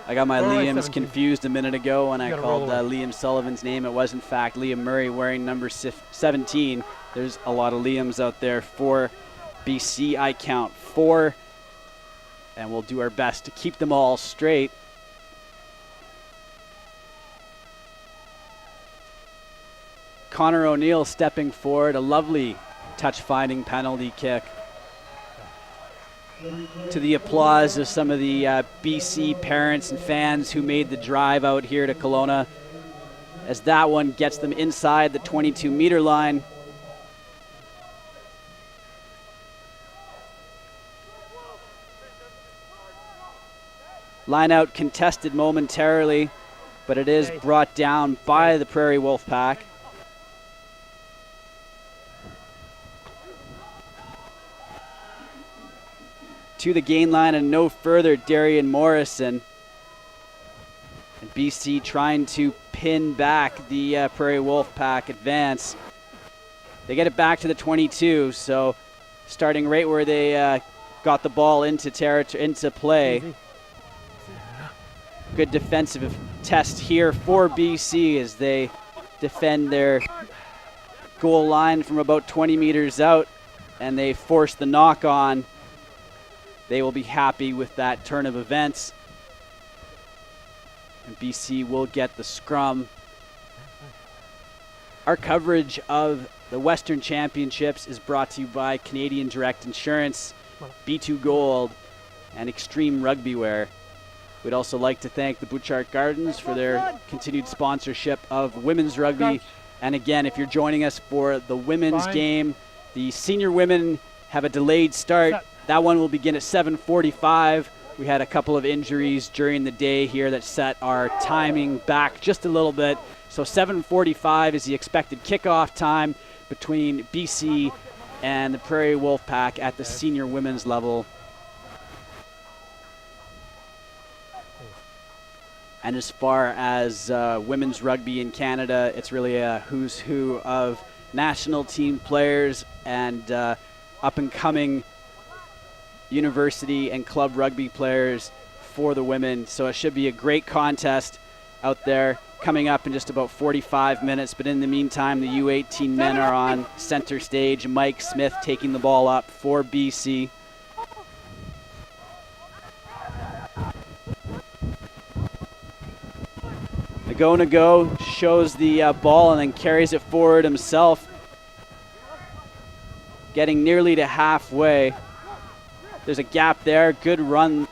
S1: I got my Liams confused a minute ago when I called Liam Sullivan's name. It was in fact Liam Murray wearing number 17. There's a lot of Liams out there for BC. I count 4, and we'll do our best to keep them all straight. Connor O'Neill stepping forward, a lovely touch-finding penalty kick. To the applause of some of the BC parents and fans who made the drive out here to Kelowna, as that one gets them inside the 22-meter line. Line out contested momentarily, but it is brought down by the Prairie Wolfpack. To the gain line and no further, Darian Morrison. And BC trying to pin back the Prairie Wolfpack advance. They get it back to the 22, so starting right where they got the ball into play. Good defensive test here for BC as they defend their goal line from about 20 meters out, and they force the knock on. They will be happy with that turn of events. And BC will get the scrum. Our coverage of the Western Championships is brought to you by Canadian Direct Insurance, B2 Gold, and Extreme Rugby Wear. We'd also like to thank the Butchart Gardens for their continued sponsorship of women's rugby. And again, if you're joining us for the women's game, the senior women have a delayed start. That one will begin at 7:45. We had a couple of injuries during the day here that set our timing back just a little bit. So 7:45 is the expected kickoff time between BC and the Prairie Wolfpack at the senior women's level. And as far as women's rugby in Canada, it's really a who's who of national team players and up-and-coming university and club rugby players for the women. So it should be a great contest out there coming up in just about 45 minutes. But in the meantime, the U18 men are on center stage. Mike Smith taking the ball up for BC. Nago shows the ball and then carries it forward himself, getting nearly to halfway. There's a gap there. Good run,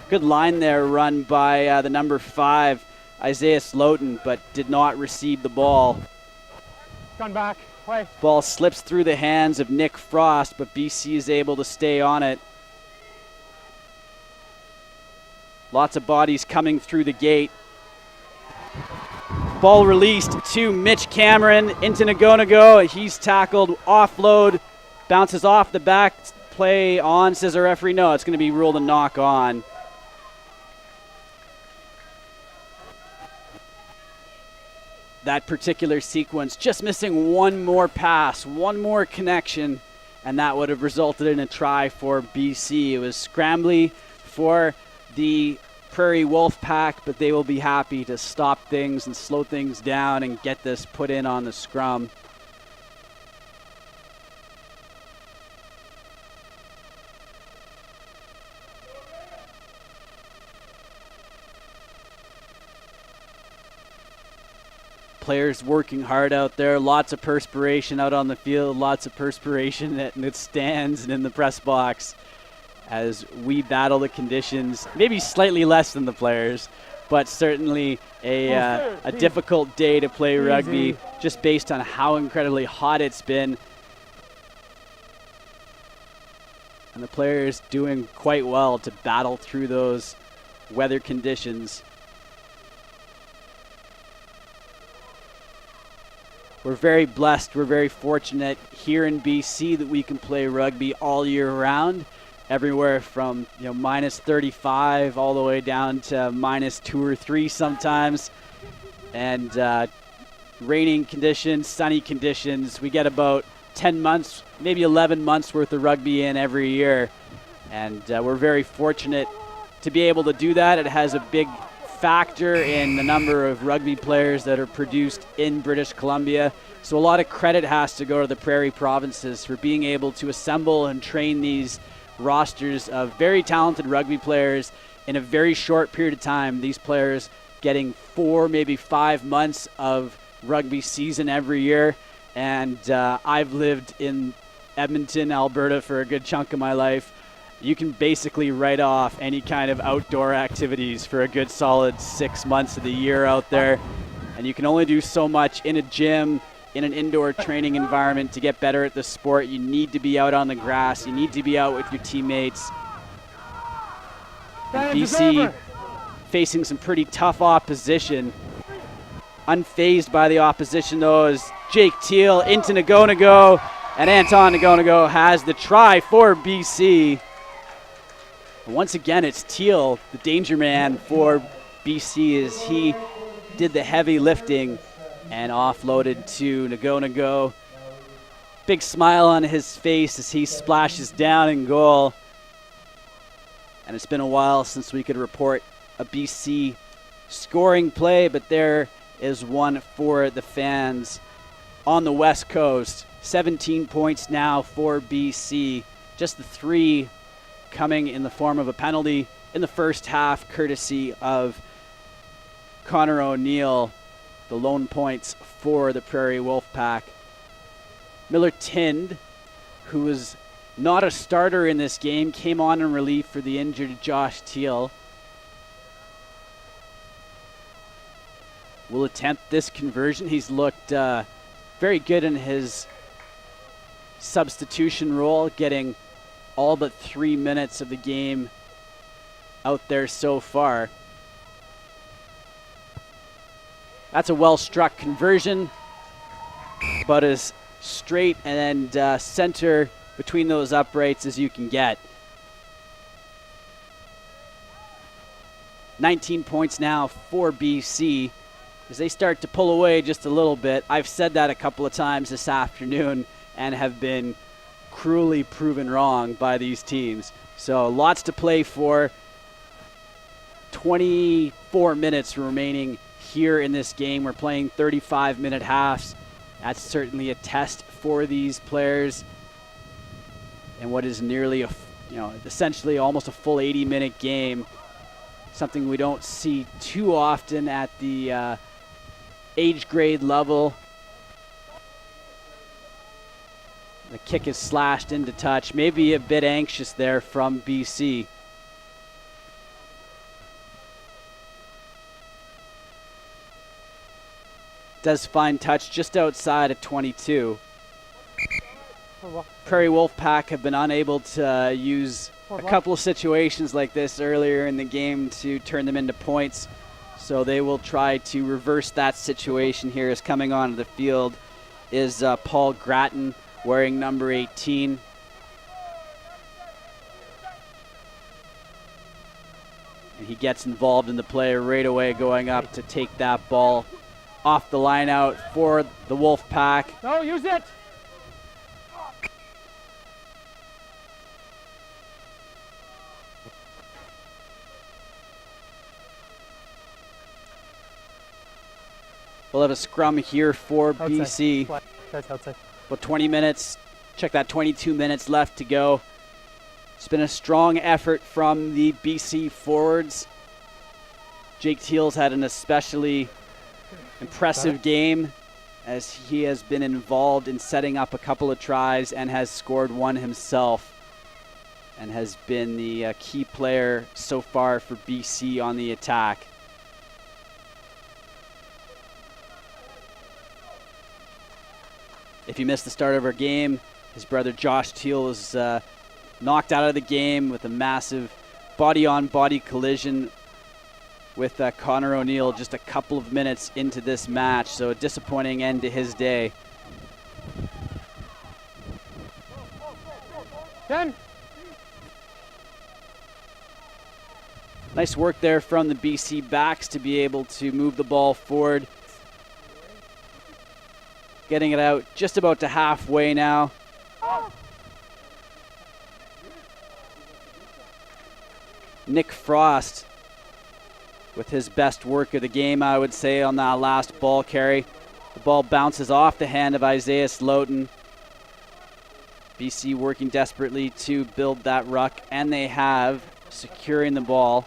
S1: good line there run by the number 5, Isaiah Slotin, but did not receive the ball.
S3: Gone back. Play.
S1: Ball slips through the hands of Nick Frost, but BC is able to stay on it. Lots of bodies coming through the gate. Ball released to Mitch Cameron into Nago. He's tackled, offload, bounces off the back, play on, says the referee. No, it's going to be ruled a knock on. That particular sequence just missing one more pass, one more connection, and that would have resulted in a try for BC. It was scrambly for the Prairie Wolfpack, but they will be happy to stop things and slow things down and get this put in on the scrum. Players working hard out there, lots of perspiration out on the field, lots of perspiration in the stands and in the press box as we battle the conditions, maybe slightly less than the players, but certainly a difficult day to play rugby just based on how incredibly hot it's been. And the players doing quite well to battle through those weather conditions. We're very blessed, we're very fortunate here in BC that we can play rugby all year round, everywhere from minus 35 all the way down to minus 2 or 3 sometimes. And raining conditions, sunny conditions. We get about 10 months, maybe 11 months worth of rugby in every year. And we're very fortunate to be able to do that. It has a big factor in the number of rugby players that are produced in British Columbia. So a lot of credit has to go to the Prairie provinces for being able to assemble and train these rosters of very talented rugby players in a very short period of time. These players getting 4, maybe 5 months of rugby season every year. And I've lived in Edmonton, Alberta for a good chunk of my life. You can basically write off any kind of outdoor activities for a good solid 6 months of the year out there. And you can only do so much in a gym, in an indoor training environment to get better at the sport. You need to be out on the grass. You need to be out with your teammates. And BC facing some pretty tough opposition. Unfazed by the opposition, though, is Jake Teal into Nagonago, and Anton Nagonago has the try for BC. Once again, it's Teal, the danger man for BC, as he did the heavy lifting and offloaded to Nagonago. Big smile on his face as he splashes down in goal. And it's been a while since we could report a BC scoring play, but there is one for the fans on the West Coast. 17 points now for BC. Just the 3 coming in the form of a penalty in the first half, courtesy of Connor O'Neill. The lone points for the Prairie Wolfpack. Miller Tind, who was not a starter in this game, came on in relief for the injured Josh Teal. Will attempt this conversion. He's looked very good in his substitution role, getting all but 3 minutes of the game out there so far. That's a well-struck conversion, but as straight and center between those uprights as you can get. 19 points now for BC as they start to pull away just a little bit. I've said that a couple of times this afternoon and have been cruelly proven wrong by these teams. So lots to play for. 24 minutes remaining here in this game. We're playing 35-minute halves. That's certainly a test for these players. And what is nearly essentially almost a full 80-minute game. Something we don't see too often at the age grade level. The kick is slashed into touch. Maybe a bit anxious there from BC. Does find touch just outside of 22. Prairie Wolfpack have been unable to use a couple of situations like this earlier in the game to turn them into points. So they will try to reverse that situation here. As coming onto the field is Paul Gratton, wearing number 18. And he gets involved in the play right away, going up to take that ball off the line out for the Wolfpack.
S3: No, use it!
S1: We'll have a scrum here for
S3: Outside.
S1: BC.
S3: That's outside.
S1: About 20 minutes, check that, 22 minutes left to go. It's been a strong effort from the BC forwards. Jake Teal's had an especially impressive game as he has been involved in setting up a couple of tries and has scored one himself and has been the key player so far for BC on the attack. If you missed the start of our game, his brother Josh Teal was knocked out of the game with a massive body-on-body collision with Connor O'Neill just a couple of minutes into this match. So a disappointing end to his day.
S3: 10.
S1: Nice work there from the BC backs to be able to move the ball forward. Getting it out just about to halfway now. Nick Frost with his best work of the game, I would say, on that last ball carry. The ball bounces off the hand of Isaiah Slotin. BC working desperately to build that ruck, and they have, securing the ball.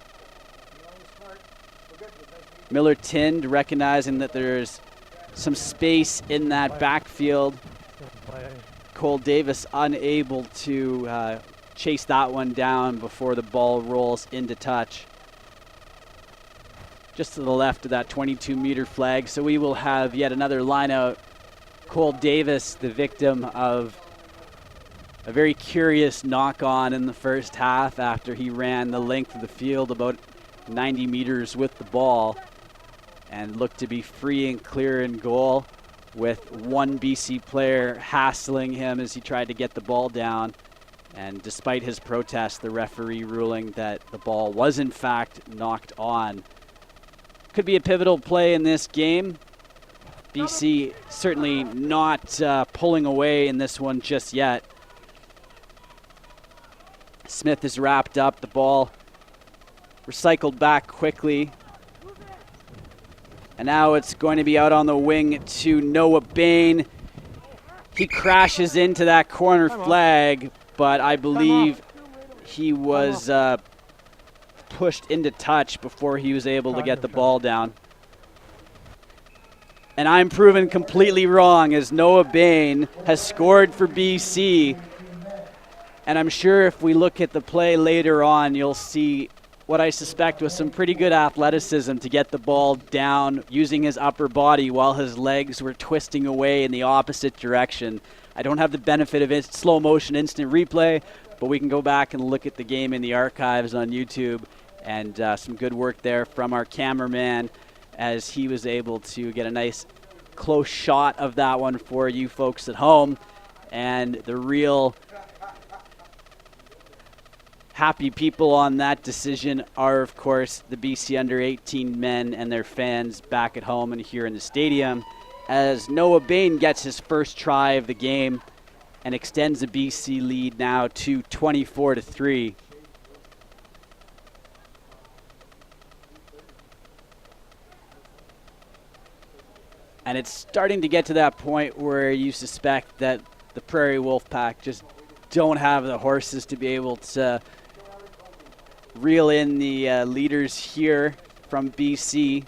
S1: Miller Tind recognizing that there's some space in that backfield. Cole Davis unable to chase that one down before the ball rolls into touch. Just to the left of that 22-meter flag. So we will have yet another line out. Cole Davis, the victim of a very curious knock-on in the first half after he ran the length of the field about 90 meters with the ball and looked to be free and clear in goal, with one BC player hassling him as he tried to get the ball down. And despite his protest, the referee ruling that the ball was in fact knocked on. Could be a pivotal play in this game. BC certainly not pulling away in this one just yet. Smith is wrapped up, the ball recycled back quickly. And now it's going to be out on the wing to Noah Bain. He crashes into that corner flag, but I believe he was pushed into touch before he was able to get the ball down. And I'm proven completely wrong, as Noah Bain has scored for BC. And I'm sure if we look at the play later on, you'll see what I suspect was some pretty good athleticism to get the ball down using his upper body while his legs were twisting away in the opposite direction. I don't have the benefit of slow motion instant replay, but we can go back and look at the game in the archives on YouTube, and some good work there from our cameraman as he was able to get a nice close shot of that one for you folks at home. And the real happy people on that decision are, of course, the BC under-18 men and their fans back at home and here in the stadium, as Noah Bain gets his first try of the game and extends the BC lead now to 24-3. And it's starting to get to that point where you suspect that the Prairie Wolfpack just don't have the horses to be able to reel in the leaders here from BC.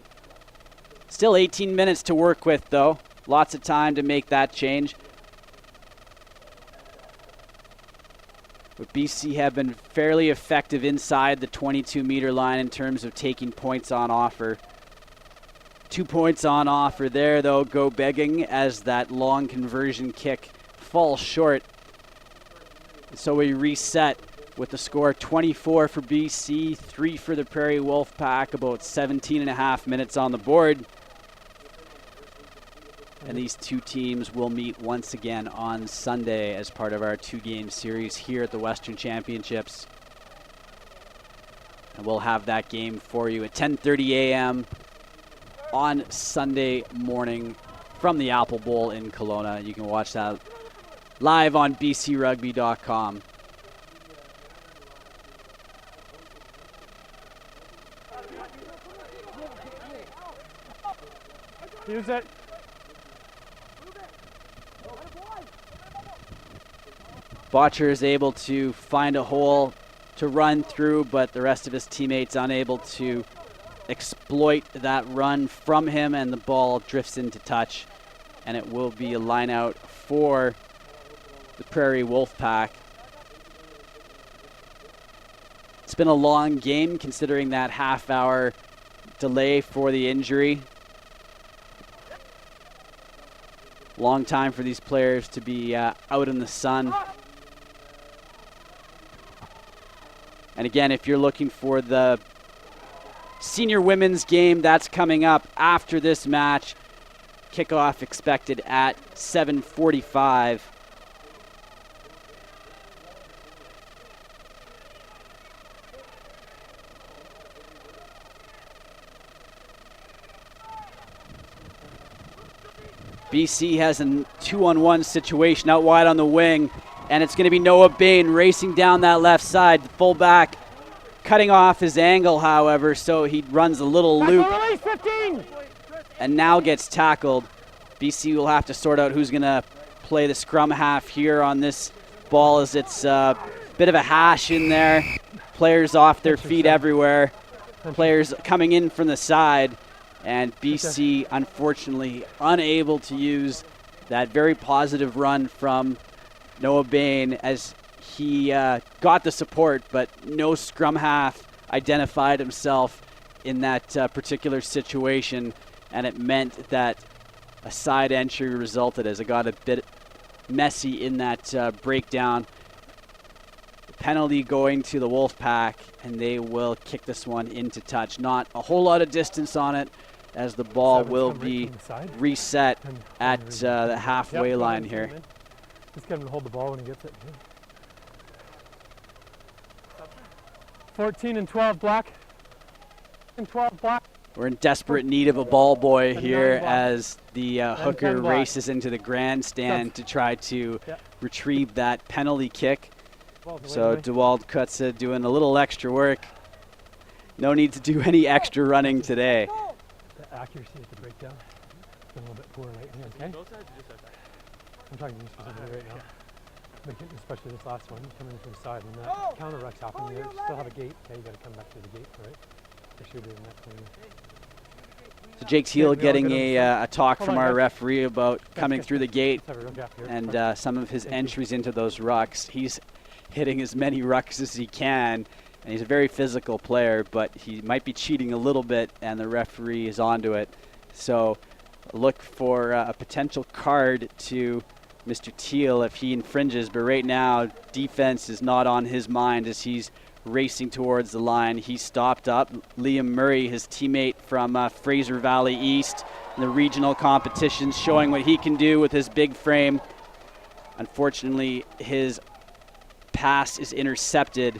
S1: Still 18 minutes to work with, though. Lots of time to make that change. But BC have been fairly effective inside the 22-meter line in terms of taking points on offer. 2 points on offer there, though, go begging, as that long conversion kick falls short. So we reset with the score 24 for BC, 3 for the Prairie Wolfpack, about 17 and a half minutes on the board. And these two teams will meet once again on Sunday as part of our two-game series here at the Western Championships. And we'll have that game for you at 10:30 a.m. on Sunday morning from the Apple Bowl in Kelowna. You can watch that live on bcrugby.com.
S3: Use it.
S1: Botcher is able to find a hole to run through, but the rest of his teammates unable to exploit that run from him, and the ball drifts into touch, and it will be a line out for the Prairie Wolfpack. It's been a long game considering that half-hour delay for the injury. Long time for these players to be out in the sun. And again, if you're looking for the senior women's game, that's coming up after this match. Kickoff expected at 7:45. BC has a 2-on-1 situation out wide on the wing, and it's going to be Noah Bain racing down that left side. The fullback cutting off his angle, however, so he runs a little loop and now gets tackled. BC will have to sort out who's going to play the scrum half here on this ball, as it's a bit of a hash in there. Players off their feet everywhere. Players coming in from the side. And BC, unfortunately, unable to use that very positive run from Noah Bain, as he got the support, but no scrum half identified himself in that particular situation, and it meant that a side entry resulted, as it got a bit messy in that breakdown. The penalty going to the Wolfpack, and they will kick this one into touch. Not a whole lot of distance on it, as the ball will be reset at the halfway line here.
S3: Just get him to hold the ball when he gets it. 14 and 12 black. And 12 black.
S1: We're in desperate need of a ball boy here as the hooker races into the grandstand to try to retrieve that penalty kick. So DeWald Kutza doing a little extra work. No need to do any extra running today.
S3: The accuracy at the breakdown has been a little bit poor lately, okay? I'm talking to you specifically right now. Especially this last one, coming from the side. When that counter ruck's happening, you still have a gate. Okay, you got to come back to the gate, right? Make sure you're doing that clean.
S1: So Jake's Heel getting a talk from our referee about coming through the gate and some of his entries into those rucks. He's hitting as many rucks as he can, and he's a very physical player, but he might be cheating a little bit, and the referee is onto it. So look for a potential card to Mr. Teal if he infringes, but right now defense is not on his mind as he's racing towards the line. He stopped up. Liam Murray, his teammate from Fraser Valley East in the regional competitions, showing what he can do with his big frame. Unfortunately, his pass is intercepted.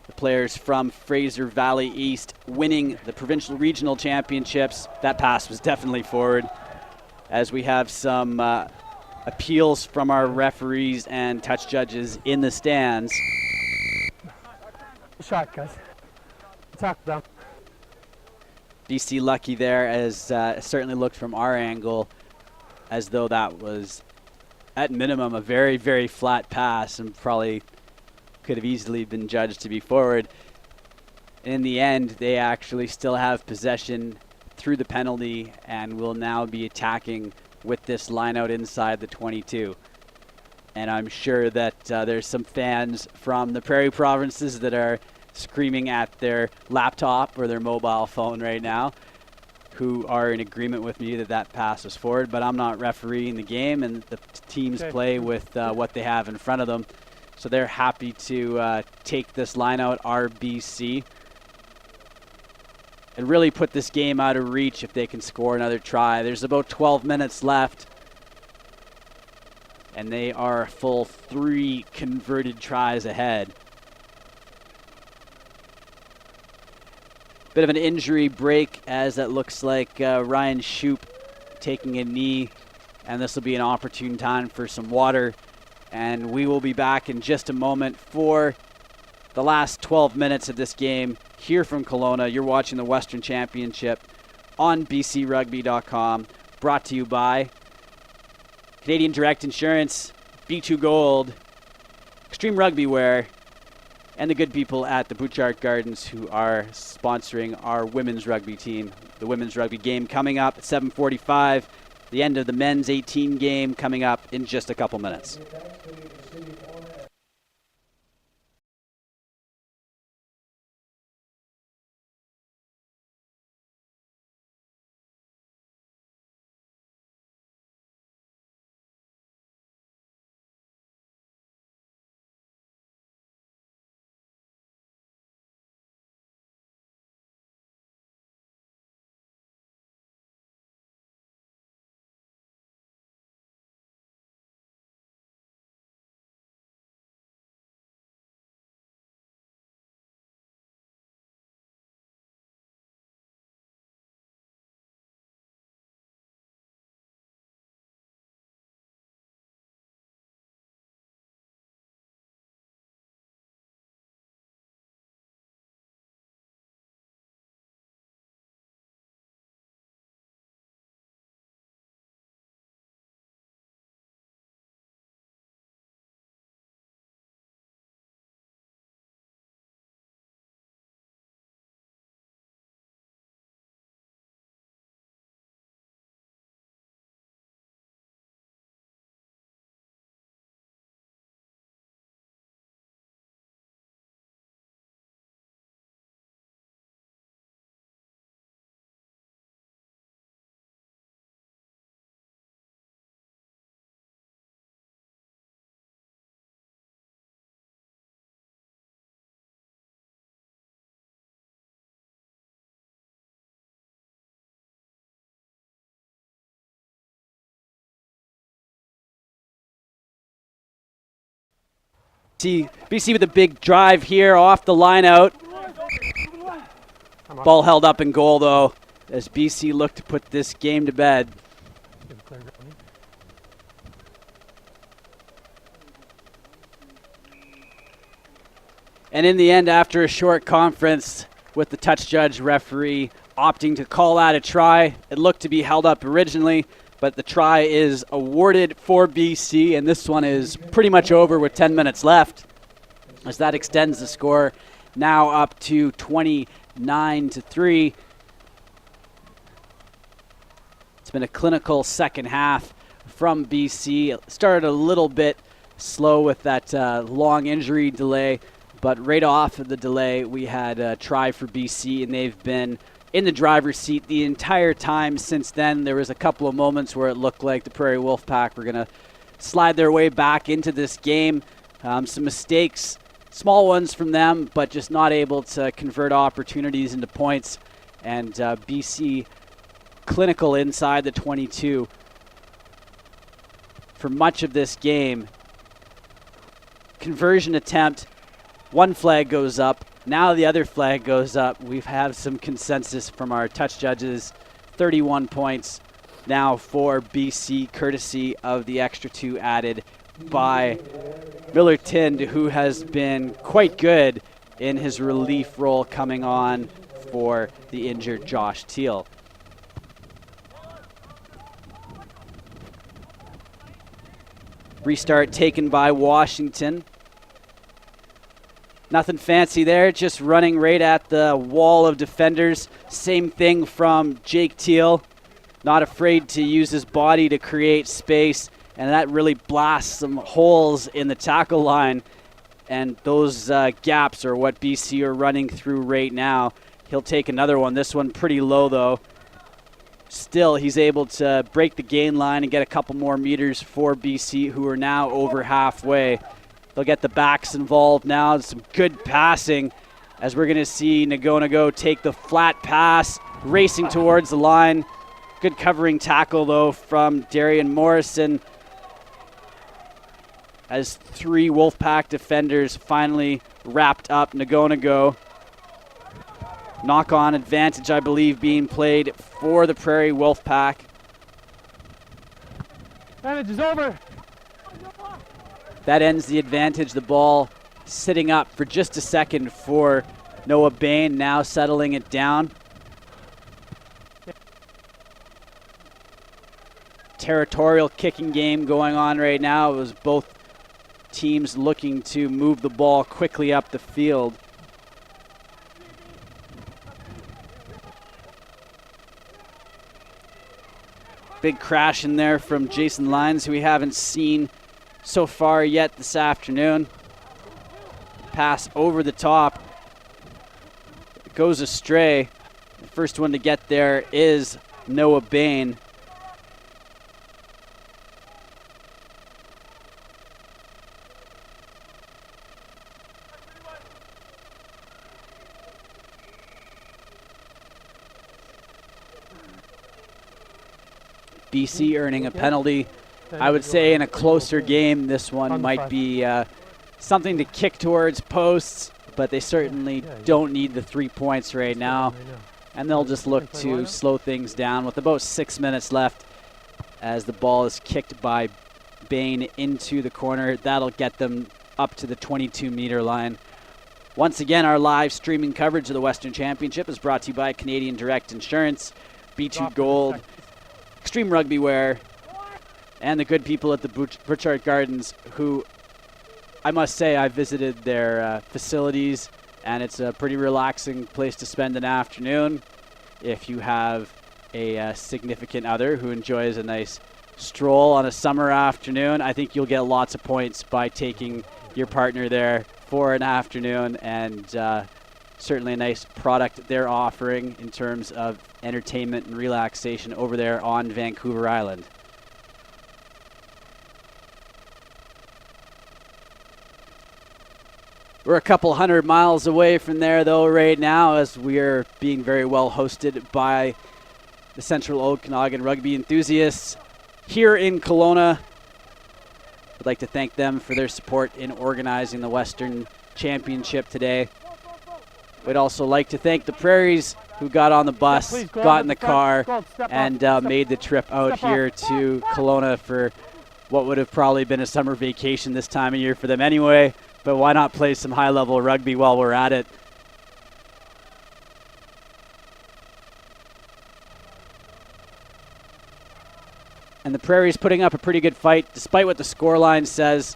S1: The players from Fraser Valley East winning the provincial regional championships. That pass was definitely forward, as we have some appeals from our referees and touch judges in the stands.
S3: Shot, guys. Attack down.
S1: BC lucky there, as it certainly looked from our angle as though that was at minimum a very, very flat pass and probably could have easily been judged to be forward. In the end, they actually still have possession through the penalty and will now be attacking with this line out inside the 22. And I'm sure that there's some fans from the Prairie Provinces that are screaming at their laptop or their mobile phone right now, who are in agreement with me that that pass was forward. But I'm not refereeing the game, and the teams play with what they have in front of them. So they're happy to take this line out, RBC, and really put this game out of reach if they can score another try. There's about 12 minutes left, and they are a full 3 converted tries ahead. Bit of an injury break, as it looks like Ryan Shoup taking a knee, and this will be an opportune time for some water. And we will be back in just a moment for the last 12 minutes of this game here from Kelowna. You're watching the Western Championship on bcrugby.com, brought to you by Canadian Direct Insurance, B2 Gold, Extreme Rugby Wear, and the good people at the Butchart Gardens, who are sponsoring our women's rugby team. The women's rugby game coming up at 7:45. The end of the men's 18 game coming up in just a couple minutes. BC with a big drive here off the line out. Ball held up in goal though, as BC looked to put this game to bed. And in the end, after a short conference with the touch judge referee opting to call out a try, it looked to be held up originally, but the try is awarded for BC, and this one is pretty much over with 10 minutes left, as that extends the score now up to 29-3. It's been a clinical second half from BC. It started a little bit slow with that long injury delay, but right off of the delay, we had a try for BC, and they've been in the driver's seat the entire time since then. There was a couple of moments where it looked like the Prairie Wolfpack were going to slide their way back into this game. Some mistakes, small ones from them, but just not able to convert opportunities into points. And BC clinical inside the 22 for much of this game. Conversion attempt, one flag goes up. Now the other flag goes up. We've had some consensus from our touch judges. 31 points now for BC, courtesy of the extra 2 added by Miller Tind, who has been quite good in his relief role coming on for the injured Josh Teal. Restart taken by Washington. Nothing fancy there, just running right at the wall of defenders. Same thing from Jake Teal. Not afraid to use his body to create space, and that really blasts some holes in the tackle line. And those gaps are what BC are running through right now. He'll take another one. This one pretty low, though. Still, he's able to break the gain line and get a couple more meters for BC, who are now over halfway. They'll get the backs involved now. Some good passing, as we're going to see Nagonago take the flat pass, racing towards the line. Good covering tackle, though, from Darian Morrison, as 3 Wolfpack defenders finally wrapped up Nagonago. Knock-on advantage, I believe, being played for the Prairie Wolfpack.
S3: Advantage is over.
S1: That ends the advantage. The ball sitting up for just a second for Noah Bain, now settling it down. Territorial kicking game going on right now. It was both teams looking to move the ball quickly up the field. Big crash in there from Jason Lyons, who we haven't seen so far yet this afternoon. Pass over the top. It goes astray. The first one to get there is Noah Bain. BC earning a penalty. I would say in a closer game, this one might be something to kick towards posts, but they certainly don't need the 3 points right now. And they'll just look to slow things down with about 6 minutes left as the ball is kicked by Bain into the corner. That'll get them up to the 22-meter line. Once again, our live streaming coverage of the Western Championship is brought to you by Canadian Direct Insurance, B2 Gold, Extreme Rugby Wear, and the good people at the Burchard Gardens, who I must say I visited their facilities, and it's a pretty relaxing place to spend an afternoon if you have a significant other who enjoys a nice stroll on a summer afternoon. I think you'll get lots of points by taking your partner there for an afternoon, and certainly a nice product they're offering in terms of entertainment and relaxation over there on Vancouver Island. We're a couple 100 miles away from there, though, right now, as we are being very well hosted by the Central Okanagan rugby enthusiasts here in Kelowna. I'd like to thank them for their support in organizing the Western Championship today. We'd also like to thank the Prairies, who got on the bus, got in the car, and made the trip out here to Kelowna for what would have probably been a summer vacation this time of year for them anyway. But why not play some high-level rugby while we're at it? And the Prairies putting up a pretty good fight, despite what the scoreline says,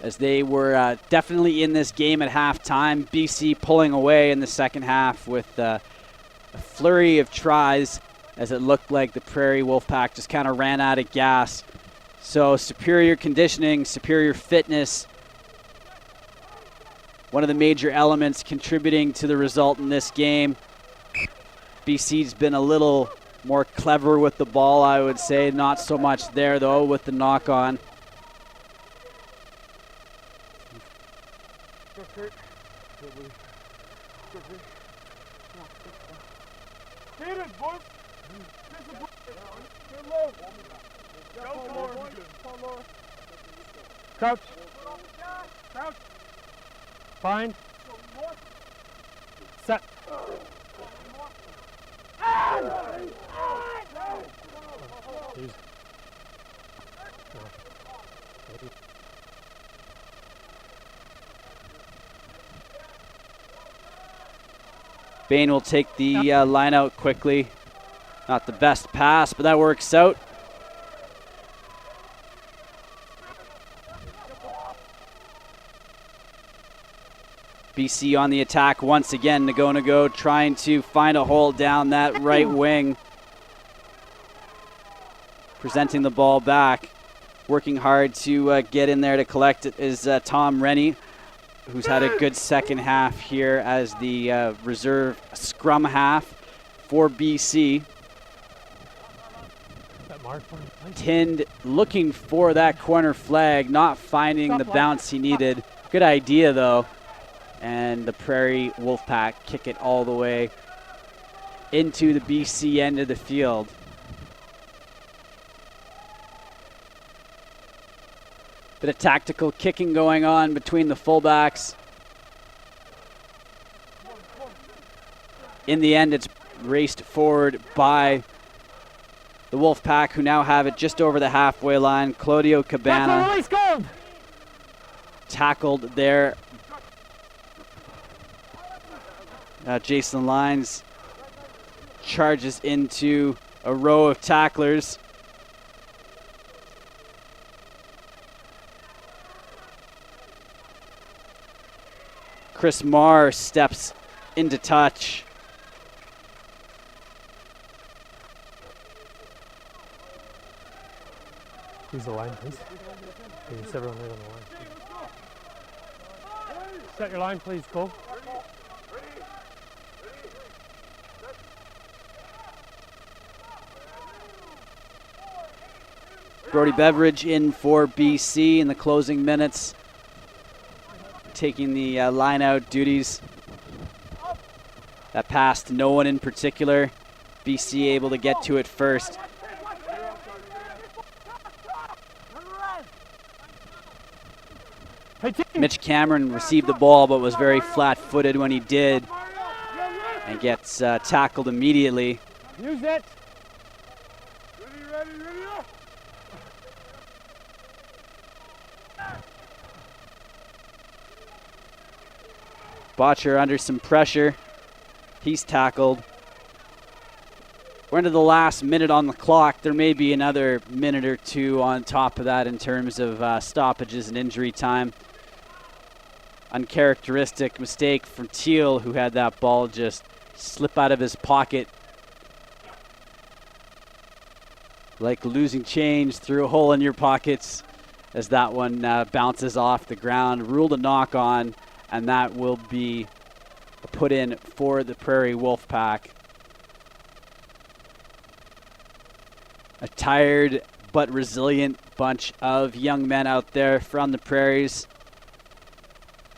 S1: as they were definitely in this game at halftime. BC pulling away in the second half with a flurry of tries, as it looked like the Prairie Wolfpack just kind of ran out of gas. So superior conditioning, superior fitness, one of the major elements contributing to the result in this game. BC's been a little more clever with the ball, I would say. Not so much there, though, with the knock-on.
S3: Crouch. Bind. Set.
S1: Bain will take the line out quickly. Not the best pass, but that works out. BC on the attack once again. Nago trying to find a hole down that right wing. Presenting the ball back. Working hard to get in there to collect it is Tom Rennie, who's had a good second half here as the reserve scrum half for BC. Tind looking for that corner flag, not finding the bounce he needed. Good idea, though. And the Prairie Wolfpack kick it all the way into the BC end of the field. Bit of tactical kicking going on between the fullbacks. In the end, it's raced forward by the Wolfpack, who now have it just over the halfway line. Claudio Cabana tackled there. Jason Lyons charges into a row of tacklers. Chris Marr steps into touch.
S3: Who's the line, please? There's everyone right on the line. Set your line, please. Go.
S1: Brody Beveridge in for BC in the closing minutes, taking the line-out duties. That pass to no one in particular. BC able to get to it first. Mitch Cameron received the ball but was very flat-footed when he did and gets tackled immediately.
S3: Use it.
S1: Botcher under some pressure. He's tackled. We're into the last minute on the clock. There may be another minute or two on top of that in terms of stoppages and injury time. Uncharacteristic mistake from Teal, who had that ball just slip out of his pocket. Like losing change through a hole in your pockets, as that one bounces off the ground. Ruled a knock on, and that will be put in for the Prairie Wolfpack. A tired but resilient bunch of young men out there from the Prairies.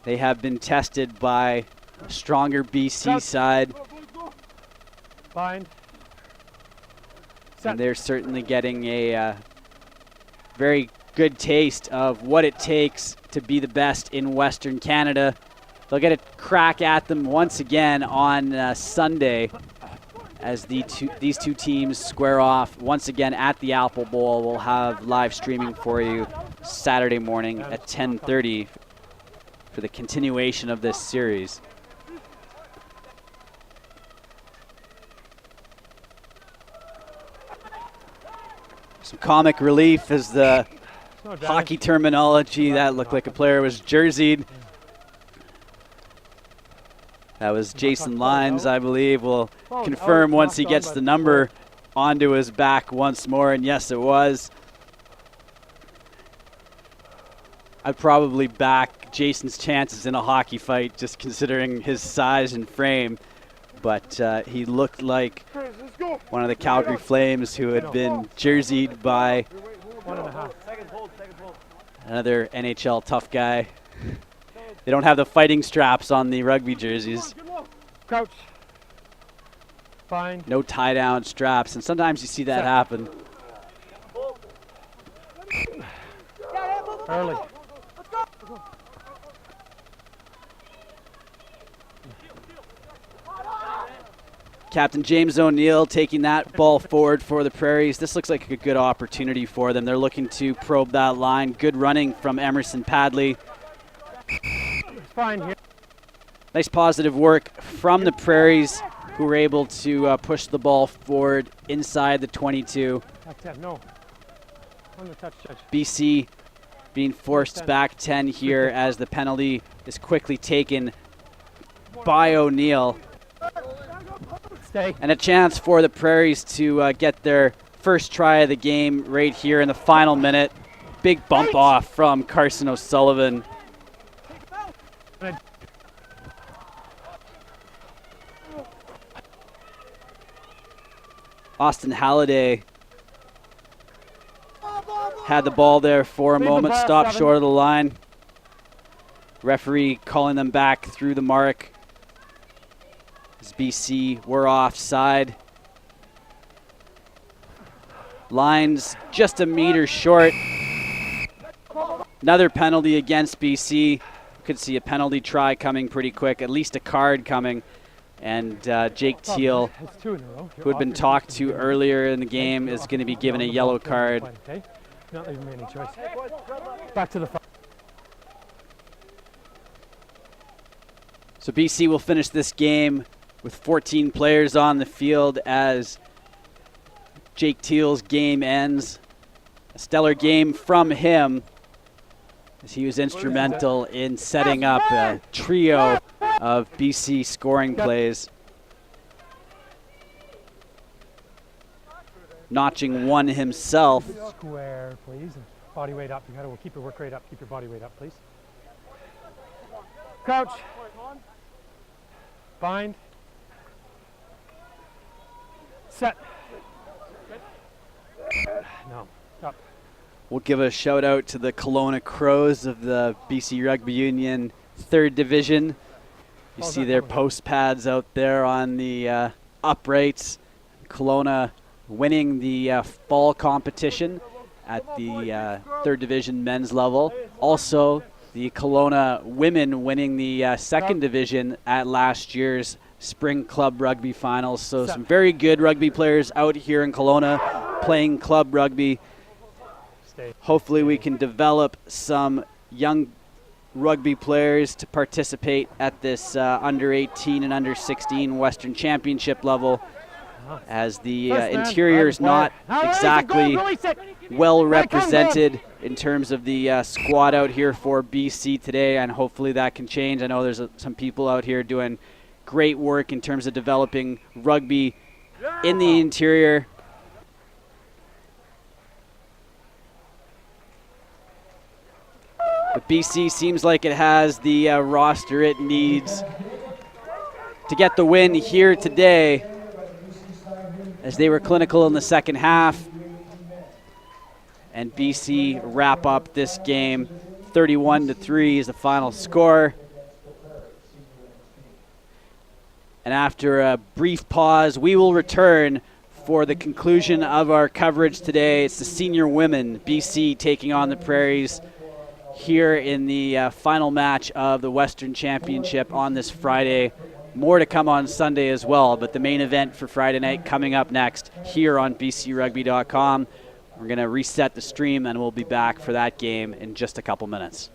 S1: They have been tested by a stronger BC side.
S3: Bind.
S1: And they're certainly getting a very good taste of what it takes to be the best in Western Canada. They'll get a crack at them once again on Sunday as these two teams square off once again at the Apple Bowl. We'll have live streaming for you Saturday morning at 10:30 for the continuation of this series. Some comic relief as the hockey terminology. That looked like a player was jerseyed. That was Jason Lyons, I believe. We'll confirm once he gets the number onto his back once more, and yes, it was. I'd probably back Jason's chances in a hockey fight just considering his size and frame, but he looked like one of the Calgary Flames who had been jerseyed by another NHL tough guy. They don't have the fighting straps on the rugby jerseys.
S3: Crouch. Bind.
S1: No tie-down straps, and sometimes you see that happen.
S3: Early.
S1: Captain James O'Neill taking that ball forward for the Prairies. This looks like a good opportunity for them. They're looking to probe that line. Good running from Emerson Padley.
S3: It's fine here.
S1: Nice positive work from the Prairies, who were able to push the ball forward inside the 22.
S3: Back 10, no. On the touch, Judge.
S1: BC being forced back 10 here as the penalty is quickly taken by O'Neill.
S3: Stay.
S1: And a chance for the Prairies to get their first try of the game right here in the final minute. Big bump off from Carson O'Sullivan. Austin Halliday had the ball there for a moment, stopped short of the line. Referee calling them back through the mark as BC were offside. Lines just a meter short. Another penalty against BC. Could see a penalty try coming pretty quick, at least a card coming. And Jake Teal, who had been talked to earlier in the game, is going to be given a yellow card.
S3: Not leaving me any choice. Back to the front.
S1: So BC will finish this game with 14 players on the field as Jake Teal's game ends. A stellar game from him as he was instrumental in setting up a trio of BC scoring plays. Notching one himself.
S3: Square, please. And body weight up. You gotta keep your work rate up. Keep your body weight up, please. Crouch. Bind. Set. No. Up.
S1: We'll give a shout out to the Kelowna Crows of the BC Rugby Union 3rd Division. You see their post pads out there on the uprights. Kelowna winning the fall competition at the 3rd Division men's level. Also, the Kelowna women winning the 2nd Division at last year's Spring Club Rugby Finals. So some very good rugby players out here in Kelowna playing club rugby. Hopefully we can develop some young rugby players to participate at this under 18 and under 16 Western Championship level, as the interior is not exactly well represented in terms of the squad out here for BC today, and hopefully that can change. I know there's some people out here doing great work in terms of developing rugby in the interior. But BC seems like it has the roster it needs to get the win here today, as they were clinical in the second half. And BC wrap up this game 31-3 is the final score. And after a brief pause, we will return for the conclusion of our coverage today. It's the senior women, BC, taking on the Prairies here in the final match of the Western Championship on this Friday. More to come on Sunday as well, but the main event for Friday night coming up next here on bcrugby.com. We're going to reset the stream, and we'll be back for that game in just a couple minutes.